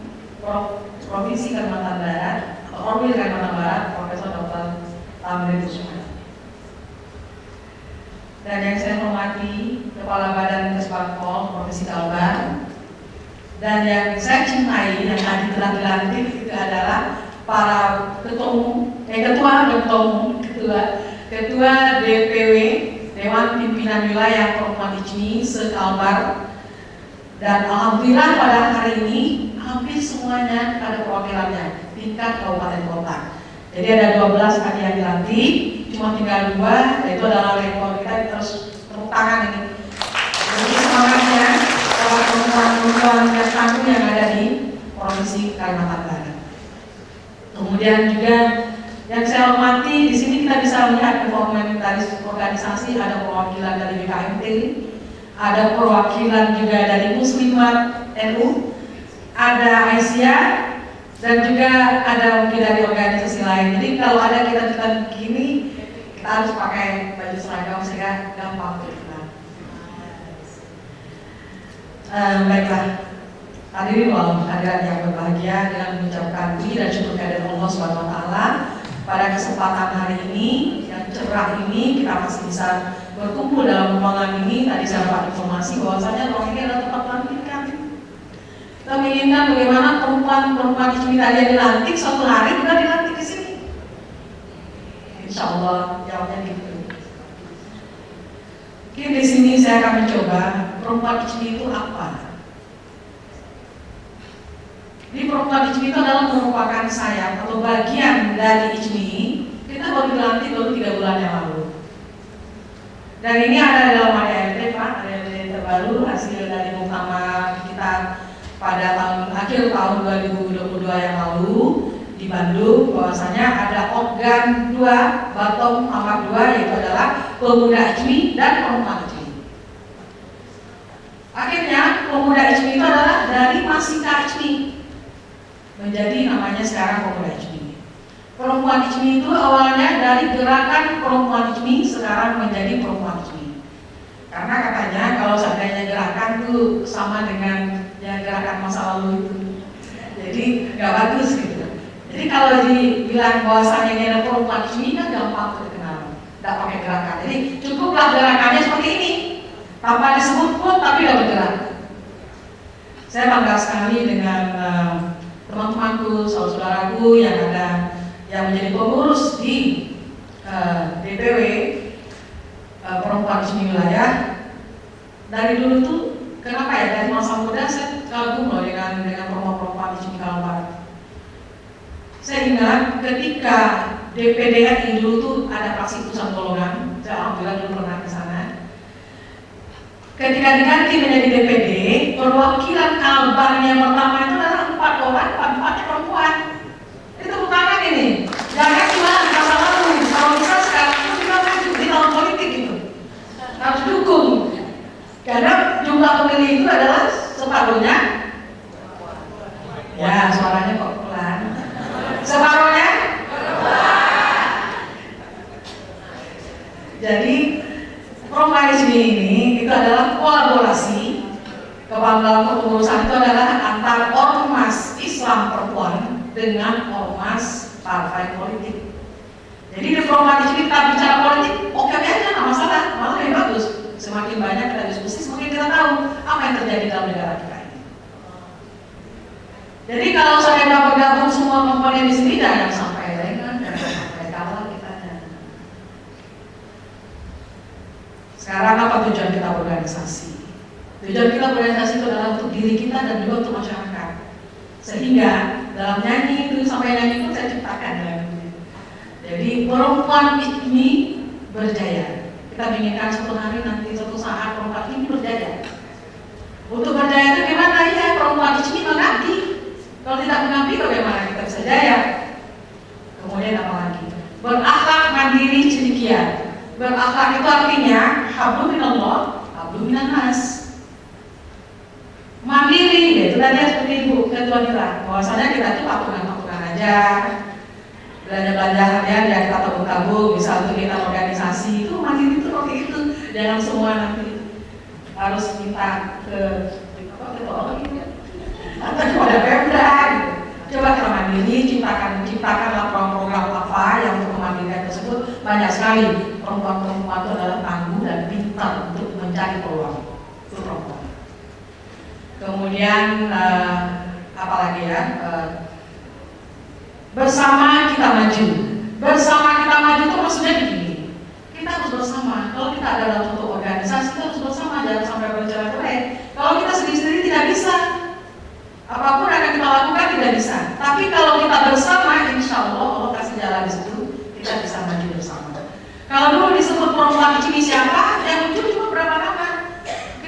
Provinsi Kalimantan Barat atau Orwil Kalimantan Barat, Profesor Dr. Tamrin Usman. Dan yang saya hormati Kepala Badan Kesbangpol Provinsi Kalbar. Dan yang saya cintai yang tadi telah dilantik itu adalah para ketua DPW Dewan Pimpinan Wilayah Perempuan IJMI se-Kalbar. Dan alhamdulillah pada hari ini hampir semuanya ada perwakilannya tingkat kabupaten kota. Jadi ada 12 tadi yang dilantik, cuma tinggal 2, yaitu adalah rekor kita terus tepuk tangan ini. Jadi semangatnya para perempuan-perempuan yang tangguh yang ada di Provinsi Kalimantan Barat. Kemudian juga yang saya hormati di sini kita bisa melihat ketua organisasi ada perwakilan dari BKMT, ada perwakilan juga dari Muslimat NU, ada Aisyah, dan juga ada mungkin dari organisasi lain. Jadi kalau ada kita begini, kita harus pakai baju seragam sehingga gampang berkenal. Baiklah, hadirin wal hadirat yang berbahagia, dengan mengucapkan puji dan syukur kehadirat Allah SWT pada kesempatan hari ini yang cerah ini kita masih bisa berkumpul dalam ruangan ini. Tadi saya dapat informasi bahwasanya ruangan ini adalah tempat pelantikan. Kita menginginkan bagaimana perempuan-perempuan IJMI tadi yang dilantik suatu hari juga dilantik di sini. Insya Allah jawabnya gitu. Oke, di sini saya akan mencoba perempuan IJMI itu apa. Di perempuan IJMI itu adalah merupakan sayap atau bagian dari IJMI. Kita baru dilantik baru 3 bulan yang lalu. Dan ini ada dalam ADRT Pak, ADRT terbaru hasil dari muktamar kita pada akhir tahun 2022 yang lalu di Bandung, bahwasanya ada organ 2, Batom Amat 2, yaitu adalah pemuda IJMI dan perempuan IJMI. Akhirnya pemuda IJMI itu adalah dari Masika IJMI menjadi namanya sekarang pemuda IJMI. Perempuan IJMI itu awalnya dari gerakan perempuan IJMI, sekarang menjadi perempuan IJMI. Karena katanya kalau seandainya gerakan itu sama dengan yang gerakan masa lalu itu, jadi nggak bagus gitu. Jadi kalau dibilang bahwasanya ini ada perempuan IJMI kan gampang terkenal, nggak pakai gerakan. Jadi cukuplah gerakannya seperti ini, tanpa disebut pun tapi udah bergerak. Saya bangga sekali dengan teman-temanku, saudara-saudaraku yang ada yang menjadi pengurus di DPW Perempuan IJMI Wilayah. Dari dulu tuh kenapa ya, dari masa muda saya kagum loh dengan perempuan IJMI Kalbar. Saya ingat ketika DPD RI dulu tuh ada praksi pusat golongan, saya alhamdulillah dulu pernah ke sana. Ketika diganti menjadi DPD, perwakilan Kalbar yang pertama itu adalah 4 tahu kan pagi-pagi perempuan. Itu bukan ini. Jangan cuma di masa lalu, kalau bisa sekarang itu juga maju di tahun politik itu. Harus dukung. Karena jumlah pemilih itu adalah separuhnya. Ya, suaranya kok pelan. Separuhnya. Jadi pluralisme ini itu adalah kolaborasi. Dalam kepengurusan itu adalah antar ormas Islam perempuan dengan ormas partai politik. Jadi di pluralisme kita bicara politik, oke aja, nggak masalah, malah yang bagus. Semakin banyak kita diskusi, semakin kita tahu apa yang terjadi dalam negara kita ini. Jadi kalau saya dapat gabung semua komponen di sini, jangan sampai lengah, jangan sampai kalah kita. Sekarang apa tujuan kita berorganisasi? Tujuan kita berorganisasi itu adalah untuk diri kita dan juga untuk masyarakat. Sehingga dalam nyanyi itu, sampai nyanyi pun saya ciptakan dalam ini. Jadi perempuan ini berjaya. Kita inginkan suatu hari nanti suatu saat perempuan ini berjaya. Untuk berjaya itu gimana? Ya perempuan ini mengabdi. Kalau tidak mengabdi bagaimana kita bisa jaya? Kemudian apa lagi? Berakhlak mandiri cendekia. Berakhlak itu artinya hablum minallah, hablum minannas. Mandiri, itu tadi seperti Ibu Ketua bilang, bahwasanya kita itu patungan-patungan aja, belanja-belanja harian ya kita tabung-tabung, bisa untuk kita organisasi itu mandiri itu seperti itu. Jangan semua nanti harus minta ke orang gitu, atau kepada Pemda gitu. Coba kita mandiri, ciptakanlah program apa yang untuk kemandirian tersebut. Banyak sekali perempuan-perempuan itu adalah tangguh dan pintar untuk mencari peluang. Itu perempuan. Kemudian apalagi ya, bersama kita maju. Bersama kita maju itu maksudnya begini, kita harus bersama. Kalau kita ada dalam suatu organisasi, kita harus bersama, jangan sampai bercerai-berai. Kalau kita sendiri-sendiri tidak bisa, apapun akan kita lakukan tidak bisa. Tapi kalau kita bersama, insya Allah kasih jalan di situ, kita bisa maju bersama. Kalau dulu disebut perempuan di sini siapa, yang muncul cuma berapa nama.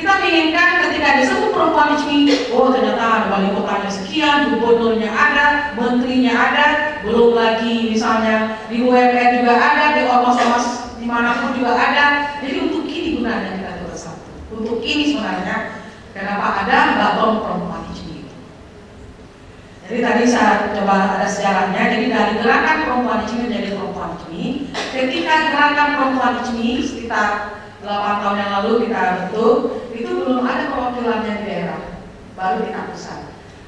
Kita menginginkan ketika disebut perempuan di sini, oh ternyata ada wali kotanya sekian, gubernurnya ada, menterinya ada, belum lagi misalnya di UMR juga ada, di ormas-ormas dimanapun juga ada. Jadi untuk ini gunanya kita bersatu. Untuk ini sebenarnya kenapa ada babon perempuan di sini. Jadi tadi saya coba ada sejarahnya. Jadi dari gerakan perempuan di sini menjadi perempuan di sini. Ketika gerakan perempuan di sini sekitar 8 tahun yang lalu kita bentuk, itu belum ada perwakilannya di daerah, baru tingkat pusat.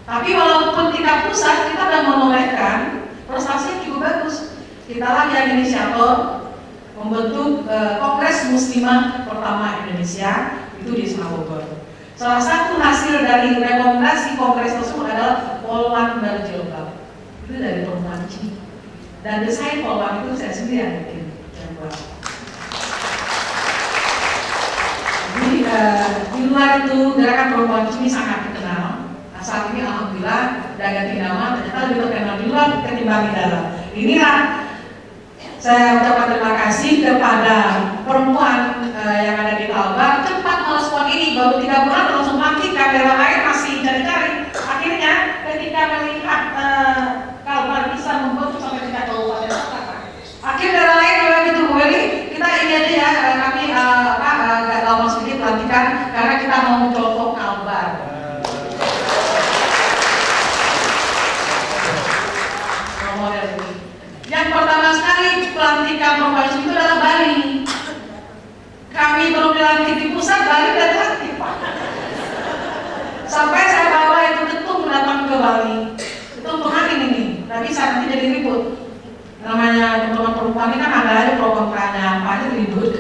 Tapi walaupun tingkat pusat kita sudah menorehkan prestasi yang cukup bagus. Kita lah yang inisiator membentuk Kongres Muslimah pertama Indonesia itu di Semarang Bogor. Salah satu hasil dari rekomendasi kongres tersebut adalah poluan berjilbab. Itu dari perempuan di sini. Dan desain poluan itu saya sendiri yang bikin, yang buat. Jadi di luar itu gerakan perempuan ini sangat dikenal. Nah, saat ini alhamdulillah sudah ganti nama, ternyata lebih terkenal di luar ketimbang di dalam. Inilah saya ucapkan terima kasih kepada perempuan yang ada di Kalbar, cepat merespon ini, baru 3 bulan langsung mati, daerah lain masih cari-cari. Akhirnya ketika melihat Kalbar bisa membentuk sampai tingkat kabupaten kota, akhirnya daerah lain juga gitu. Jadi kita ini aja ya, kami agak lama sedikit pelantikan karena kita mau mencontoh Kalbar. Yang pertama sekali pelantikan perempuan itu adalah Bali. Kami belum dilantik di pusat, Bali dan dilantik Pak. Sampai saya bawa itu ketum datang ke Bali. Itu untuk hari ini. Tapi saat nanti jadi ribut. Namanya teman-teman perempuan ini kan ada aja program kerana apa aja ribut.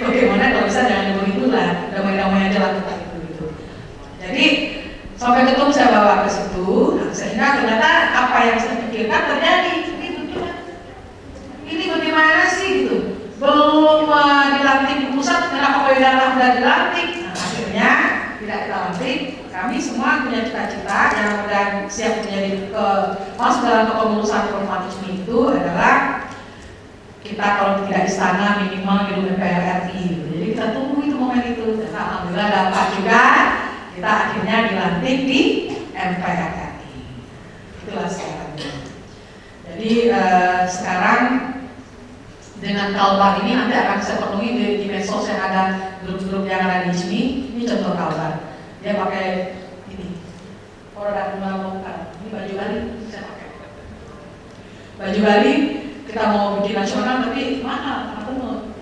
Bagaimana kalau bisa jangan ribut lah, damai-damai aja lah kita itu. Jadi sampai ketum saya bawa ke situ, sehingga ternyata apa yang saya pikirkan terjadi. Ini bagaimana sih gitu? Belum dilantik di pusat, kenapa daerah sudah dilantik? Nah, akhirnya tidak kita lantik. Kami semua punya cita-cita yang sudah siap menjadi masuk dalam kepengurusan perempuan itu adalah kita kalau tidak istana minimal gedung DPR RI. Jadi kita tunggu itu momen itu. Dan alhamdulillah dapat juga, kita akhirnya dilantik di MPR RI. Jadi sekarang dengan kalbar ini nanti akan saya penuhi di medsos yang ada grup-grup yang ada di sini. Ini contoh kalbar. Dia pakai ini produk melakukan. Ini baju Bali saya pakai. Baju Bali kita mau bikin nasional tapi mahal, penuh.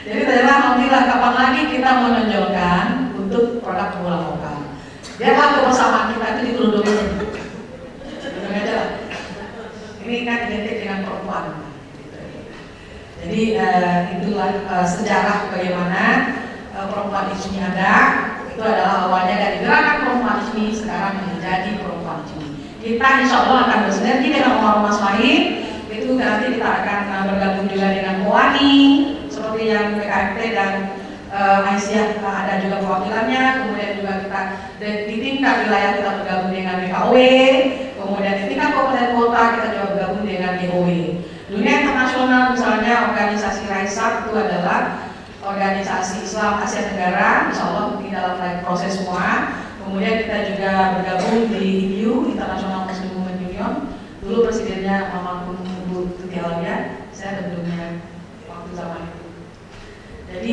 Jadi ternyata alhamdulillah kapan lagi kita menonjolkan untuk produk pemula lokal. Biarlah kebersamaan kita itu dikerudungin. Ini kan identik dengan perempuan. Jadi itulah sejarah bagaimana perempuan di sini ada. Itu adalah awalnya dari gerakan perempuan di sini, sekarang menjadi perempuan di sini. Kita insya Allah akan bersinergi dengan ormas lain. Itu nanti kita akan bergabung juga dengan Kowani, seperti yang PKMT dan Aisyah ada juga perwakilannya. Kemudian juga kita di tingkat wilayah kita bergabung dengan BKW. Kemudian di tingkat kabupaten kota kita juga bergabung dengan DOW. Dunia internasional misalnya organisasi Raisa itu adalah organisasi Islam Asia Tenggara, insya Allah di dalam proses semua. Kemudian kita juga bergabung di IMU, International Muslim Women Union. Dulu presidennya almarhum Bu Tuti Alawiyah, saya tentunya waktu zaman itu. Jadi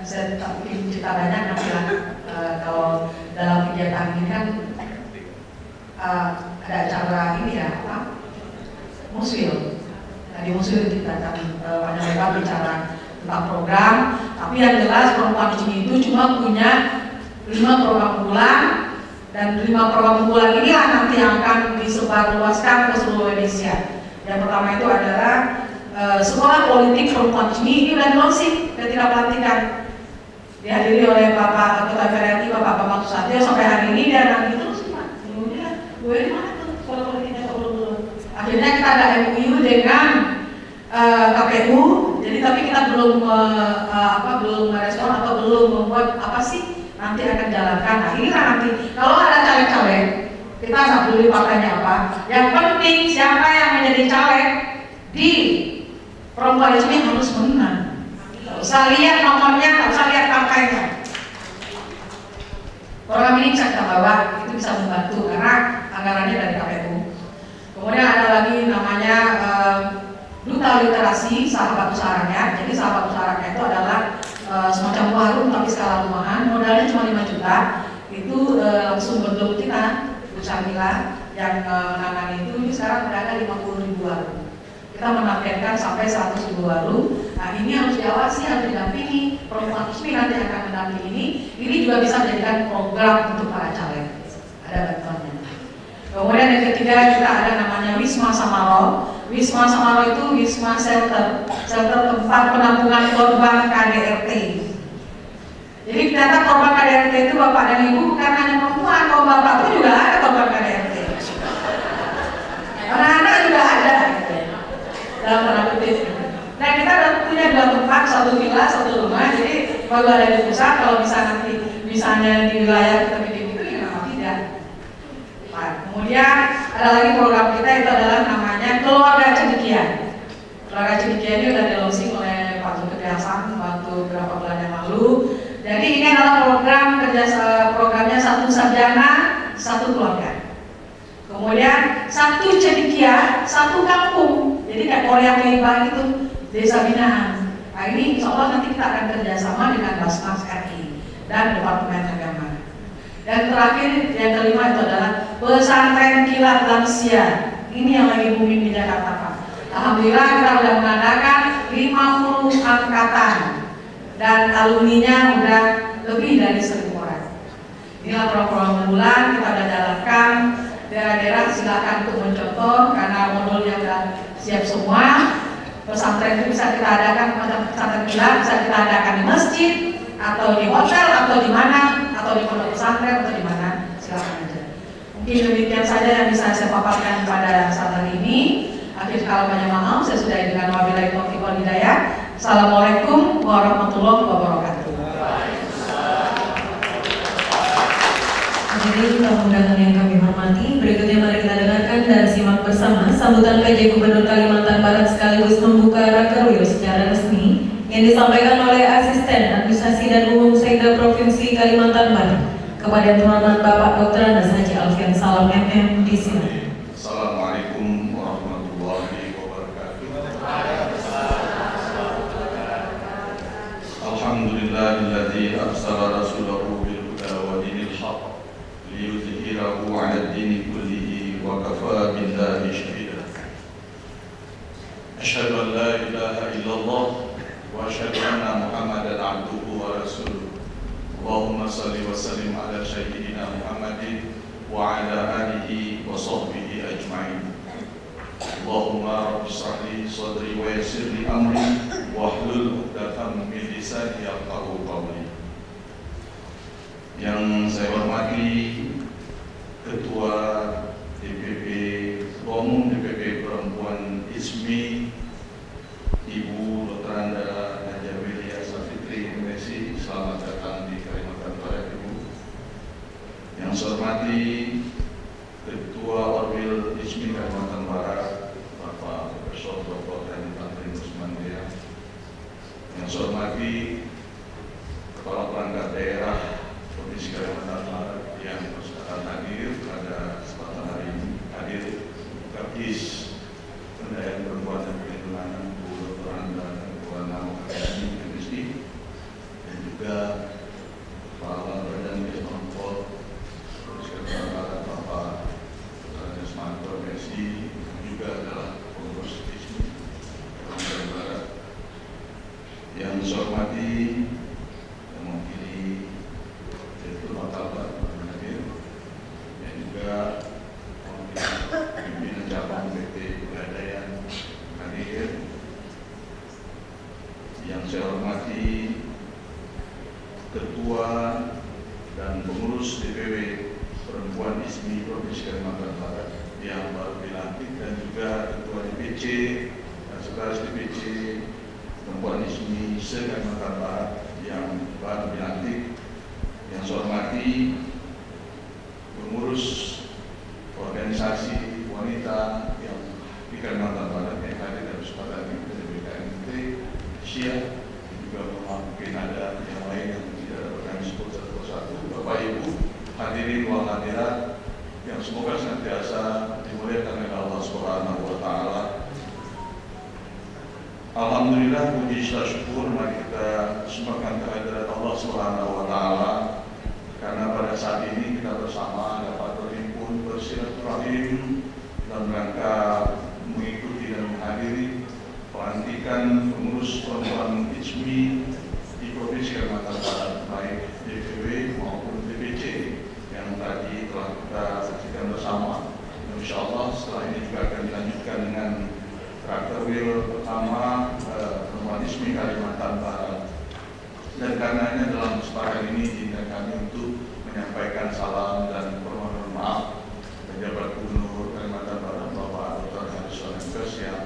saya tak bikin cerita banyak nanti lah. Kalau dalam kegiatan ini kan ada acara ini ya apa? Muswil. Di Muswil kita akan banyak lebar bicara tentang program. Tapi yang jelas perempuan di sini itu cuma punya 5 program unggulan, dan 5 program unggulan inilah nanti yang akan disebarluaskan ke seluruh Indonesia. Yang pertama itu adalah sekolah politik perempuan di sini. Ini sudah launching ketika pelantikan, dihadiri oleh Bapak Ketua FRRI Bapak Bambang Susatyo. Sampai hari ini dia nanti terus Pak, kemudian gue di mana tuh sekolah politiknya belum. Akhirnya kita ada MOU dengan KPU. Jadi tapi kita belum belum merespon atau belum membuat apa sih nanti akan jalankan. Nah inilah nanti kalau ada caleg-caleg, kita nggak peduli partainya apa. Yang penting siapa yang menjadi caleg di perempuan ini harus menang. Nggak usah lihat nomornya, nggak usah lihat partainya. Program ini bisa kita bawa, itu bisa membantu karena anggarannya dari KPU. Kemudian ada lagi namanya Duta Literasi Sahabat Usaha Rakyat. Jadi Sahabat Usaha Rakyat itu adalah semacam warung tapi skala rumahan, modalnya cuma 5 juta. Itu langsung bentuk kita, Bu Syamila yang menangani itu. Ini sekarang berada 50.000 warung. Kita menargetkan sampai 100.000 warung. Nah ini harus diawasi, harus didampingi. Perempuan resmi nanti akan mendampingi ini. Ini juga bisa menjadikan program untuk para caleg. Ada bantuannya. Kemudian yang ketiga kita ada namanya Wisma Samaro. Wisma Samaro itu Wisma Shelter tempat penampungan korban KDRT. Jadi ternyata korban KDRT itu bapak dan ibu bukan hanya perempuan, kalau bapak itu juga ada korban KDRT. Anak-anak juga ada. Dalam tanda kutip. Nah kita punya 2 tempat, 1 villa, 1 rumah. Jadi kalau ada di pusat, kalau bisa nanti misalnya di wilayah kita bikin itu ya kenapa tidak. Nah, kemudian ada lagi program kita itu adalah namanya Keluarga Cendekia. Keluarga Cendekia ini sudah di-launching oleh Pak Zulkifli Hasan waktu beberapa bulan yang lalu. Jadi ini adalah programnya 1 sarjana, 1 keluarga. Kemudian 1 cendekia, 1 kampung. Jadi kayak Korea Kelibang itu desa binaan. Nah ini insya Allah nanti kita akan kerjasama dengan Basnas RI dan Departemen Agama. Dan terakhir yang kelima itu adalah pesantren kilat lansia. Ini yang lagi booming di Jakarta Pak. Alhamdulillah kita sudah mengadakan 50 angkatan dan alumninya sudah lebih dari 1.000 orang. Inilah program bulan kita sudah jalankan. Daerah-daerah silakan untuk mencontoh karena modulnya sudah siap semua. Pesantren itu bisa kita adakan macam pesantren kilat, bisa kita adakan di masjid atau di hotel atau di mana, atau di pondok pesantren atau di mana, silakan aja. Mungkin demikian saja yang bisa saya paparkan pada saat hari ini. Akhir kalau banyak maaf, saya sudahi dengan wabillahi taufiq wal hidayah. Assalamualaikum warahmatullahi wabarakatuh. Hadirin tamu undangan yang kami hormati, berikutnya mari kita dengarkan dan simak bersama sambutan PJ Gubernur Kalimantan Barat sekaligus membuka Rakerwil secara resmi yang disampaikan oleh Asisten Administrasi dan Umum Sekda Provinsi Kalimantan Barat kepada yang terhormat Bapak Dr. Andes Haji Alfian Salam MM di sini. Assalamualaikum warahmatullahi an la ilaha illallah wa asyhadu anna Muhammadan abduhu wa rasuluh. Allahumma salli wa sallim ala sayyidina Muhammadin wa ala alihi wa sahbihi ajma'in. Allahumma rabbi shrah li sadri wa yassir li amri wahlul 'uqdatam min lisani yafqahu qawli. Yang saya hormati Ketua DPP, Ketua Umum DPP Perempuan ISMI, Ibu Dr. Anda Haja Wilia Safitri MSI, selamat datang di Kalimantan Barat, Ibu. Yang saya hormati Ketua Orwil ISMI Kalimantan Barat, Bapak Profesor Dr. Haji Tantri Usmandia. Yang saya hormati Kepala Perangkat Daerah Provinsi Kalimantan Barat yang bersepakat hadir pada kesempatan hari ini, hadir Kapis Pendayaan Perempuan dan Perlindungan Bu Dr. Anda Ketua Nama Akademi MSI, dan juga Kepala Badan Kesehatan Provinsi Kalimantan Barat Bapak Dr. Ismanto MSI, juga adalah pengurus ISMI Kalimantan Barat. Yang saya hormati yang mewakili Direktur Martabat hadir, dan juga pimpinan cabang PT Pegadaian hadir. Yang saya hormati Ketua dan pengurus DPW Perempuan ISMI Provinsi Kalimantan Barat yang baru dilantik, dan juga Ketua DPC dan Sekretaris DPC Perempuan ISMI se-Kalimantan Barat yang baru dilantik. Yang saya hormati pengurus organisasi wanita yang di Kalimantan Barat yang hadir dalam kesempatan ini, PBKMT, Syia, juga mungkin ada yang lain yang tidak dapat kami sebut satu persatu. Bapak Ibu hadirin wal hadirat yang semoga senantiasa dimuliakan oleh Allah Subhanahu wa Ta'ala. Alhamdulillah, puji syukur mari kita sembahkan kehadirat Allah Subhanahu wa Ta'ala, karena pada saat ini kita bersama dapat berhimpun bersilaturahim dalam rangka mengikuti dan menghadiri pelantikan pengurus perempuan ISMI di Provinsi Kalimantan Barat, baik DPW maupun DPC yang tadi telah kita saksikan bersama. Insyaallah setelah ini juga akan dilanjutkan dengan Rakerwil pertama perempuan ISMI Kalimantan Barat. Dan karenanya dalam kesempatan ini izinkan kami untuk menyampaikan salam dan permohonan maaf pejabat Gubernur Kalimantan Barat Bapak Dr. Haji Solenkes yang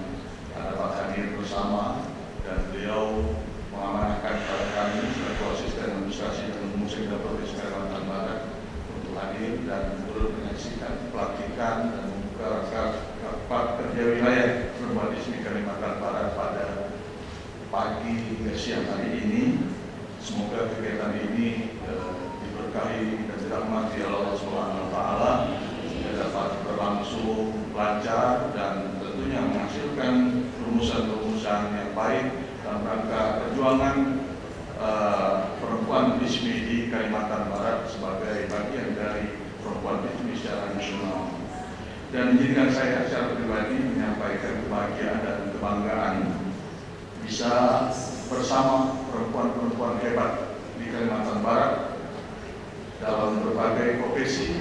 dapat hadir bersama, dan beliau mengamanahkan kepada kami selaku asisten administrasi dan musik Provinsi Kalimantan Barat untuk hadir dan turut menyaksikan pelantikan dan membuka rapat kerja wilayah Perempuan ISMI Kalimantan Barat pada pagi hingga siang hari ini. Semoga kegiatan ini diberkahi dan dirahmati Allah Subhanahu wa Ta'ala, dapat berlangsung lancar dan tentunya menghasilkan rumusan-rumusan yang baik dalam rangka perjuangan perempuan ISMI di Kalimantan Barat sebagai bagian dari perempuan ISMI secara nasional. Dan izinkan saya secara pribadi menyampaikan kebahagiaan dan kebanggaan bisa bersama perempuan-perempuan hebat di Kalimantan Barat dalam berbagai profesi,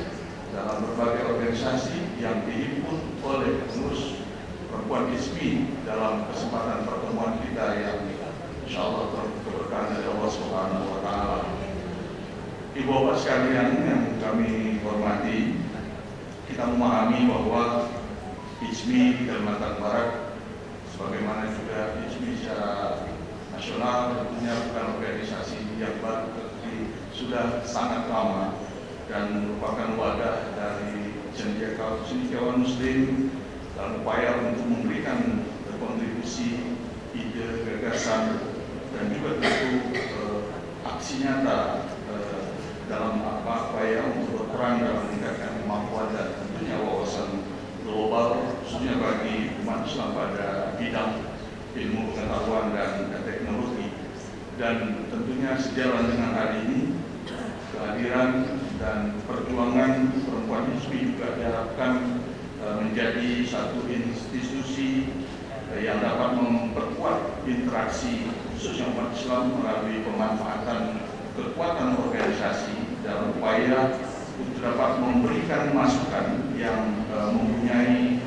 dalam berbagai organisasi yang dihimpun oleh pengurus perempuan ISMI dalam kesempatan pertemuan kita yang insyaallah berkeberkahan dari Allah Subhanahu wa Ta'ala. Ibu bapak sekalian yang kami hormati, kita memahami bahwa ISMI di Kalimantan Barat, sebagaimana juga ISMI secara nasional, tentunya bukan organisasi yang baru, tetapi sudah sangat lama dan merupakan wadah dari cendekiawan Muslim dalam upaya untuk memberikan kontribusi, ide, gagasan, dan juga tentu aksi nyata dalam upaya untuk berperan dalam meningkatkan kemampuan dan tentunya wawasan global, khususnya bagi umat Islam pada bidang ilmu pengetahuan dan teknologi. Dan tentunya sejalan dengan hari ini, kehadiran dan perjuangan perempuan ISMI juga diharapkan menjadi satu institusi yang dapat memperkuat interaksi khususnya umat Islam melalui pemanfaatan kekuatan organisasi dalam upaya untuk dapat memberikan masukan yang mempunyai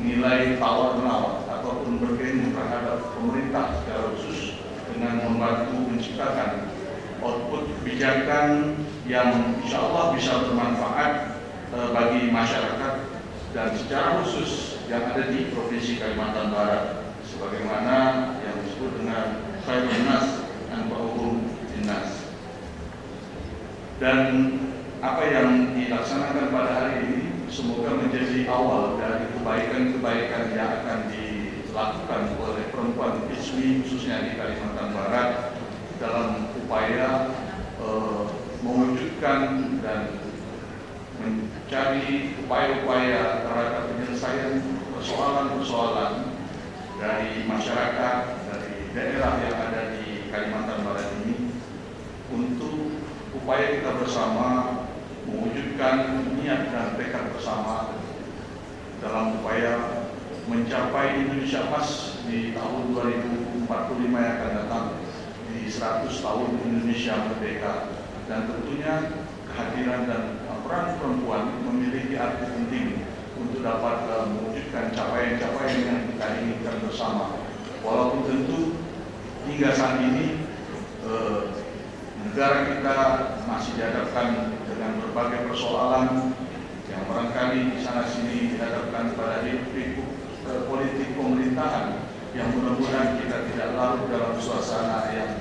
nilai tawar-menawar ataupun bergaining terhadap pemerintah secara khusus dengan membantu menciptakan output kebijakan yang insya Allah bisa bermanfaat bagi masyarakat dan secara khusus yang ada di Provinsi Kalimantan Barat sebagaimana yang disebut dengan khairun nas anfa'uhum linnas. Dan apa yang dilaksanakan pada hari ini semoga menjadi awal dari kebaikan-kebaikan yang akan dilakukan oleh perempuan ISMI khususnya di Kalimantan Barat dalam upaya mewujudkan dan mencari upaya-upaya terhadap penyelesaian persoalan-persoalan dari masyarakat, dari daerah yang ada di Kalimantan Barat ini untuk upaya kita bersama mewujudkan niat dan tekad bersama dalam upaya mencapai Indonesia Emas di tahun 2045 yang akan datang, di 100 tahun Indonesia Merdeka. Dan tentunya kehadiran dan peran perempuan memiliki arti penting untuk dapat mewujudkan capaian-capaian yang kita inginkan bersama. Walaupun tentu hingga saat ini negara kita masih dihadapkan dengan berbagai persoalan yang barangkali di sana sini dihadapkan pada hiruk-pikuk politik pemerintahan yang mudah-mudahan kita tidak larut dalam suasana yang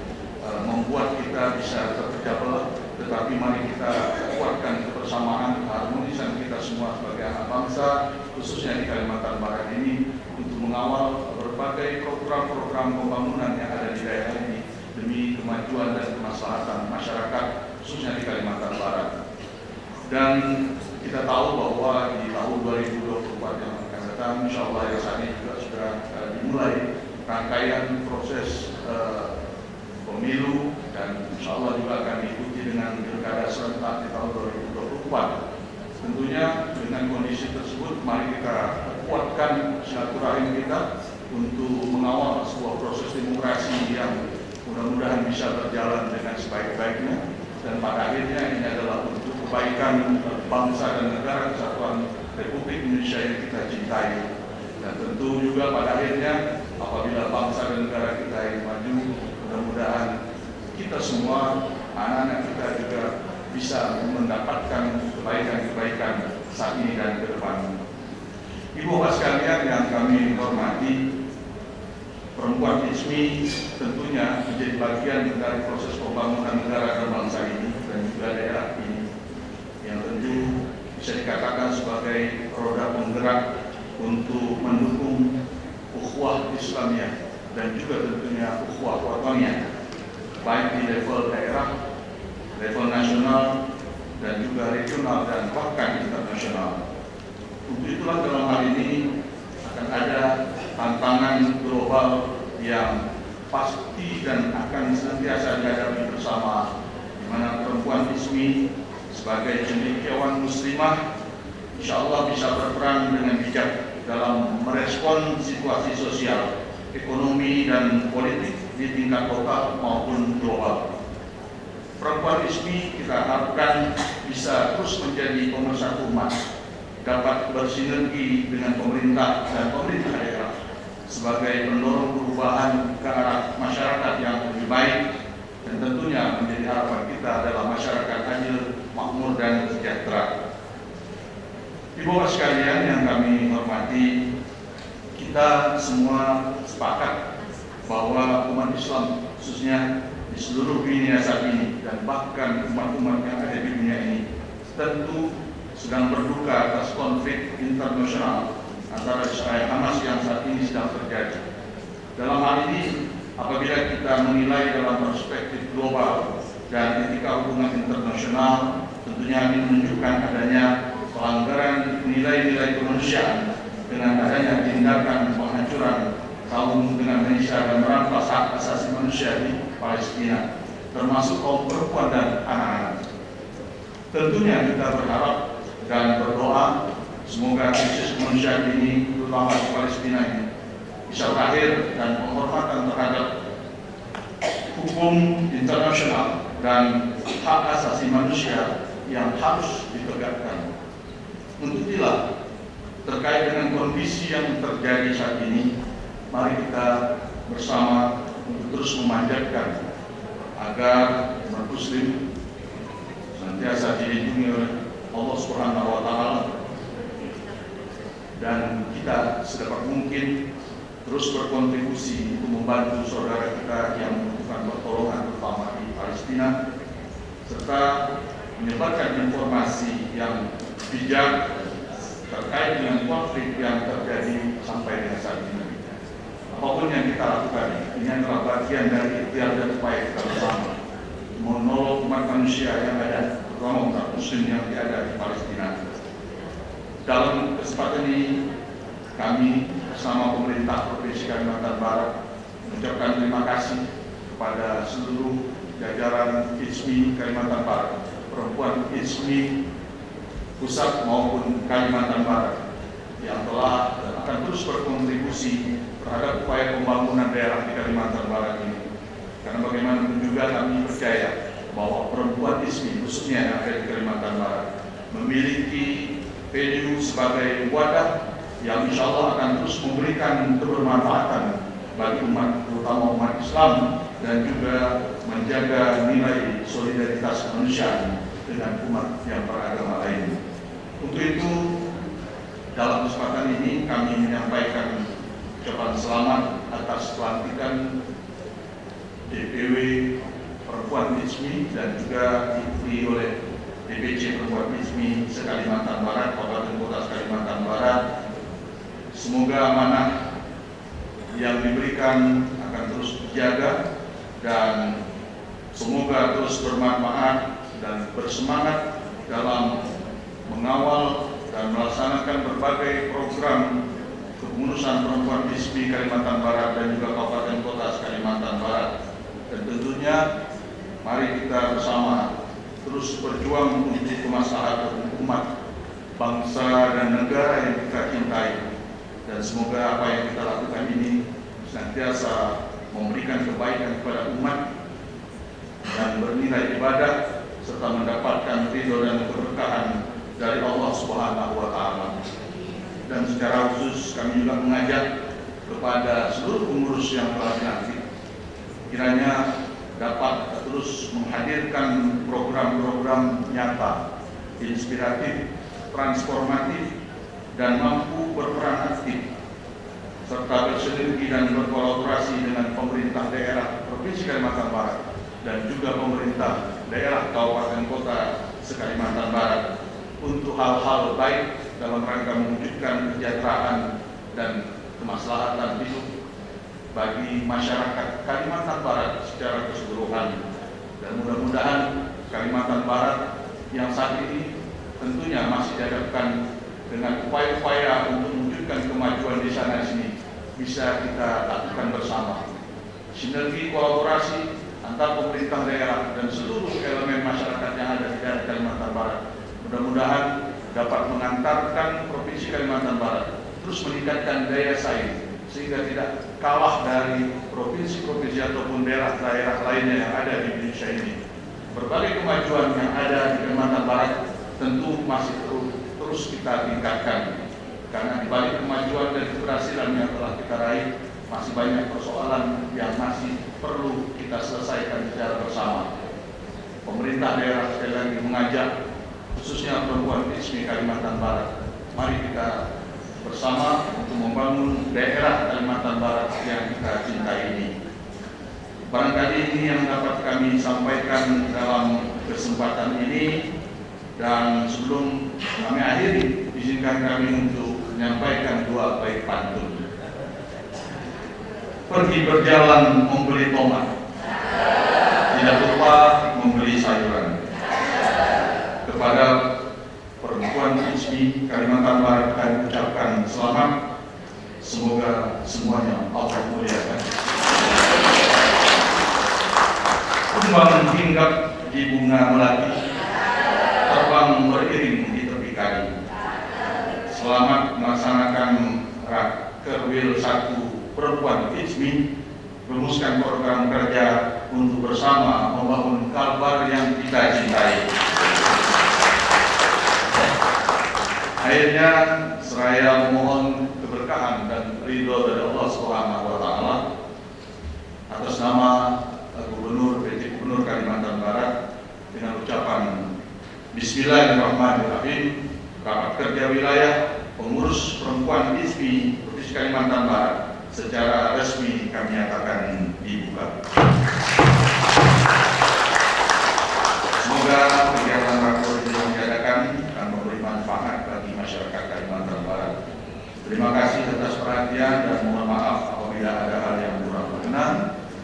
membuat kita bisa terpecah belah, tetapi mari kita kuatkan kebersamaan, keharmonisan kita semua sebagai anak bangsa, khususnya di Kalimantan Barat ini, untuk mengawal berbagai program-program pembangunan yang ada di daerah ini demi kemajuan dan kemaslahatan masyarakat, khususnya di Kalimantan Barat. Dan kita tahu bahwa di tahun 2024 yang akan datang, insya Allah yang saat ini juga sudah dimulai rangkaian proses pemilu dan insya Allah juga akan diikuti dengan pilkada serentak di tahun 2024. Tentunya dengan kondisi tersebut mari kita kuatkan silaturahim kita untuk mengawal sebuah proses demokrasi yang mudah-mudahan bisa berjalan dengan sebaik-baiknya dan pada akhirnya ini adalah untuk kebaikan bangsa dan negara kesatuan Republik Indonesia yang kita cintai. Dan tentu juga pada akhirnya apabila bangsa dan negara kita yang maju, mudah-mudahan kita semua, anak-anak kita juga bisa mendapatkan kebaikan-kebaikan saat ini dan ke depan. Ibu bapak sekalian yang kami hormati, perempuan ISMI tentunya menjadi bagian dari proses pembangunan negara dan bangsa ini dan juga daerah ini yang tentu bisa dikatakan sebagai roda penggerak untuk mendukung ukhuwah Islamiyah dan juga tentunya ukhuwah wataniyah baik di level daerah, level nasional dan juga regional dan bahkan internasional. Untuk itulah dalam hal ini akan ada tantangan global yang pasti dan akan senantiasa dihadapi bersama, di mana perempuan ISMI sebagai cendekiawan muslimah insya Allah bisa berperan dengan bijak dalam merespon situasi sosial, ekonomi dan politik di tingkat lokal maupun global. Perempuan ISMI kita harapkan bisa terus menjadi pemersatu umat, dapat bersinergi dengan pemerintah dan pemerintah daerah sebagai pendorong perubahan ke arah masyarakat yang lebih baik, dan tentunya menjadi harapan kita adalah masyarakat adil, makmur dan sejahtera. Ibu bapak sekalian yang kami hormati, kita semua sepakat bahwa umat Islam khususnya di seluruh dunia saat ini dan bahkan umat-umat yang ada di dunia ini tentu sedang berduka atas konflik internasional antara Israel Hamas yang saat ini sedang terjadi. Dalam hal ini, apabila kita menilai dalam perspektif global dan etika hubungan internasional, tentunya ini menunjukkan adanya pelanggaran nilai-nilai kemanusiaan dengan adanya tindakan penghancuran kaum dengan Indonesia dan merampas hak asasi manusia di Palestina, termasuk kaum perempuan dan anak-anak. Tentunya kita berharap dan berdoa semoga krisis kemanusiaan ini, terutama di Palestina ini, bisa berakhir dan penghormatan terhadap hukum internasional dan hak asasi manusia yang harus ditegakkan. Untuk itulah, terkait dengan kondisi yang terjadi saat ini, mari kita bersama untuk terus memanjatkan agar umat Muslim senantiasa dilindungi oleh Allah Subhanahu wa Ta'ala, dan kita sedapat mungkin terus berkontribusi untuk membantu saudara kita yang membutuhkan pertolongan, terutama di Palestina, serta menyebarkan informasi yang bijak terkait dengan konflik yang terjadi sampai dengan saat ini. Apapun yang kita lakukan, ini adalah bagian dari ikhtiar dan upaya kita bersama menolong umat manusia yang ada, terutama umat Muslim yang ada di Palestina. Dalam kesempatan ini, kami bersama pemerintah Provinsi Kalimantan Barat mengucapkan terima kasih kepada seluruh jajaran ISMI Kalimantan Barat, perempuan ISMI pusat maupun Kalimantan Barat, yang telah dan akan terus berkontribusi terhadap upaya pembangunan daerah di Kalimantan Barat ini. Karena bagaimanapun juga kami percaya bahwa perempuan ISMI khususnya yang ada di Kalimantan Barat memiliki value sebagai wadah yang insya Allah akan terus memberikan kebermanfaatan bagi umat, terutama umat Islam, dan juga menjaga nilai solidaritas kemanusiaan dengan umat yang beragama lain. Untuk itu, dalam kesempatan ini kami menyampaikan ucapan selamat atas pelantikan DPW Perempuan ISMI dan juga diikuti oleh DPC Perempuan ISMI se-Kalimantan Barat, Kabupaten Kota Kalimantan Barat. Semoga amanah yang diberikan akan terus dijaga dan semoga terus bermanfaat dan bersemangat dalam mengawal dan melaksanakan berbagai program kepengurusan perempuan ISMI Kalimantan Barat dan juga Kabupaten Kota Kalimantan Barat. Dan tentunya mari kita bersama terus berjuang untuk kemaslahatan umat, bangsa dan negara yang kita cintai. Dan semoga apa yang kita lakukan ini senantiasa memberikan kebaikan kepada umat dan bernilai ibadah serta mendapatkan ridho dan keberkahan dari Allah Subhanahu wa Ta'ala. Dan secara khusus kami juga mengajak kepada seluruh pengurus yang telah dilantik, kiranya dapat terus menghadirkan program-program nyata, inspiratif, transformatif, dan mampu berperan aktif serta bersinergi dan berkolaborasi dengan pemerintah daerah Provinsi Kalimantan Barat dan juga pemerintah daerah Kabupaten Kota se-Kalimantan Barat untuk hal-hal baik dalam rangka mewujudkan kesejahteraan dan kemaslahatan hidup bagi masyarakat Kalimantan Barat secara keseluruhan. Dan mudah-mudahan Kalimantan Barat yang saat ini tentunya masih dihadapkan dengan upaya-upaya untuk mewujudkan kemajuan di sana sini bisa kita lakukan bersama. Sinergi kolaborasi antar pemerintah daerah dan seluruh elemen masyarakat yang ada di daerah Kalimantan Barat mudah-mudahan dapat mengantarkan Provinsi Kalimantan Barat terus meningkatkan daya saing sehingga tidak kalah dari provinsi-provinsi ataupun daerah-daerah lainnya yang ada di Indonesia ini. Berbagai kemajuan yang ada di Kalimantan Barat tentu masih terus kita tingkatkan, karena di balik kemajuan dan keberhasilan yang telah kita raih masih banyak persoalan yang masih perlu kita selesaikan secara bersama. Pemerintah daerah sekali lagi mengajak khususnya perempuan ISMI Kalimantan Barat, mari kita bersama untuk membangun daerah Kalimantan Barat yang kita cintai ini. Barangkali ini yang dapat kami sampaikan dalam kesempatan ini, dan sebelum kami akhiri, izinkan kami untuk menyampaikan dua bait pantun. Pergi berjalan membeli tomat, tidak lupa membeli sayuran. Kepada perempuan ISMI Kalimantan Barat kami ucapkan selamat. Semoga semuanya Allah muliakan. Kumbang hinggap di bunga melati, terbang beriring di tepi kali. Selamat melaksanakan Rakerwil 1 Perempuan IJMI merumuskan program kerja untuk bersama membangun Kalbar yang kita cintai. Akhirnya saya mohon keberkahan dan ridho dari Allah Subhanahu wa taala atas nama Gubernur PJ Gubernur Kalimantan Barat dengan ucapan Bismillahirrahmanirrahim. Rapat kerja wilayah pengurus perempuan IJMI Provinsi Kalimantan Barat secara resmi kami nyatakan dibuka. Semoga kegiatan rakor yang diadakan akan memberi manfaat bagi masyarakat Kalimantan Barat. Terima kasih atas perhatian dan mohon maaf apabila ada hal yang kurang berkenan.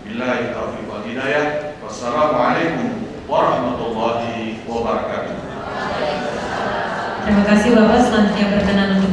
Billahi taufiq wal hidayah. Wassalamualaikum warahmatullahi wabarakatuh. Terima kasih Bapak. Selanjutnya berkenan untuk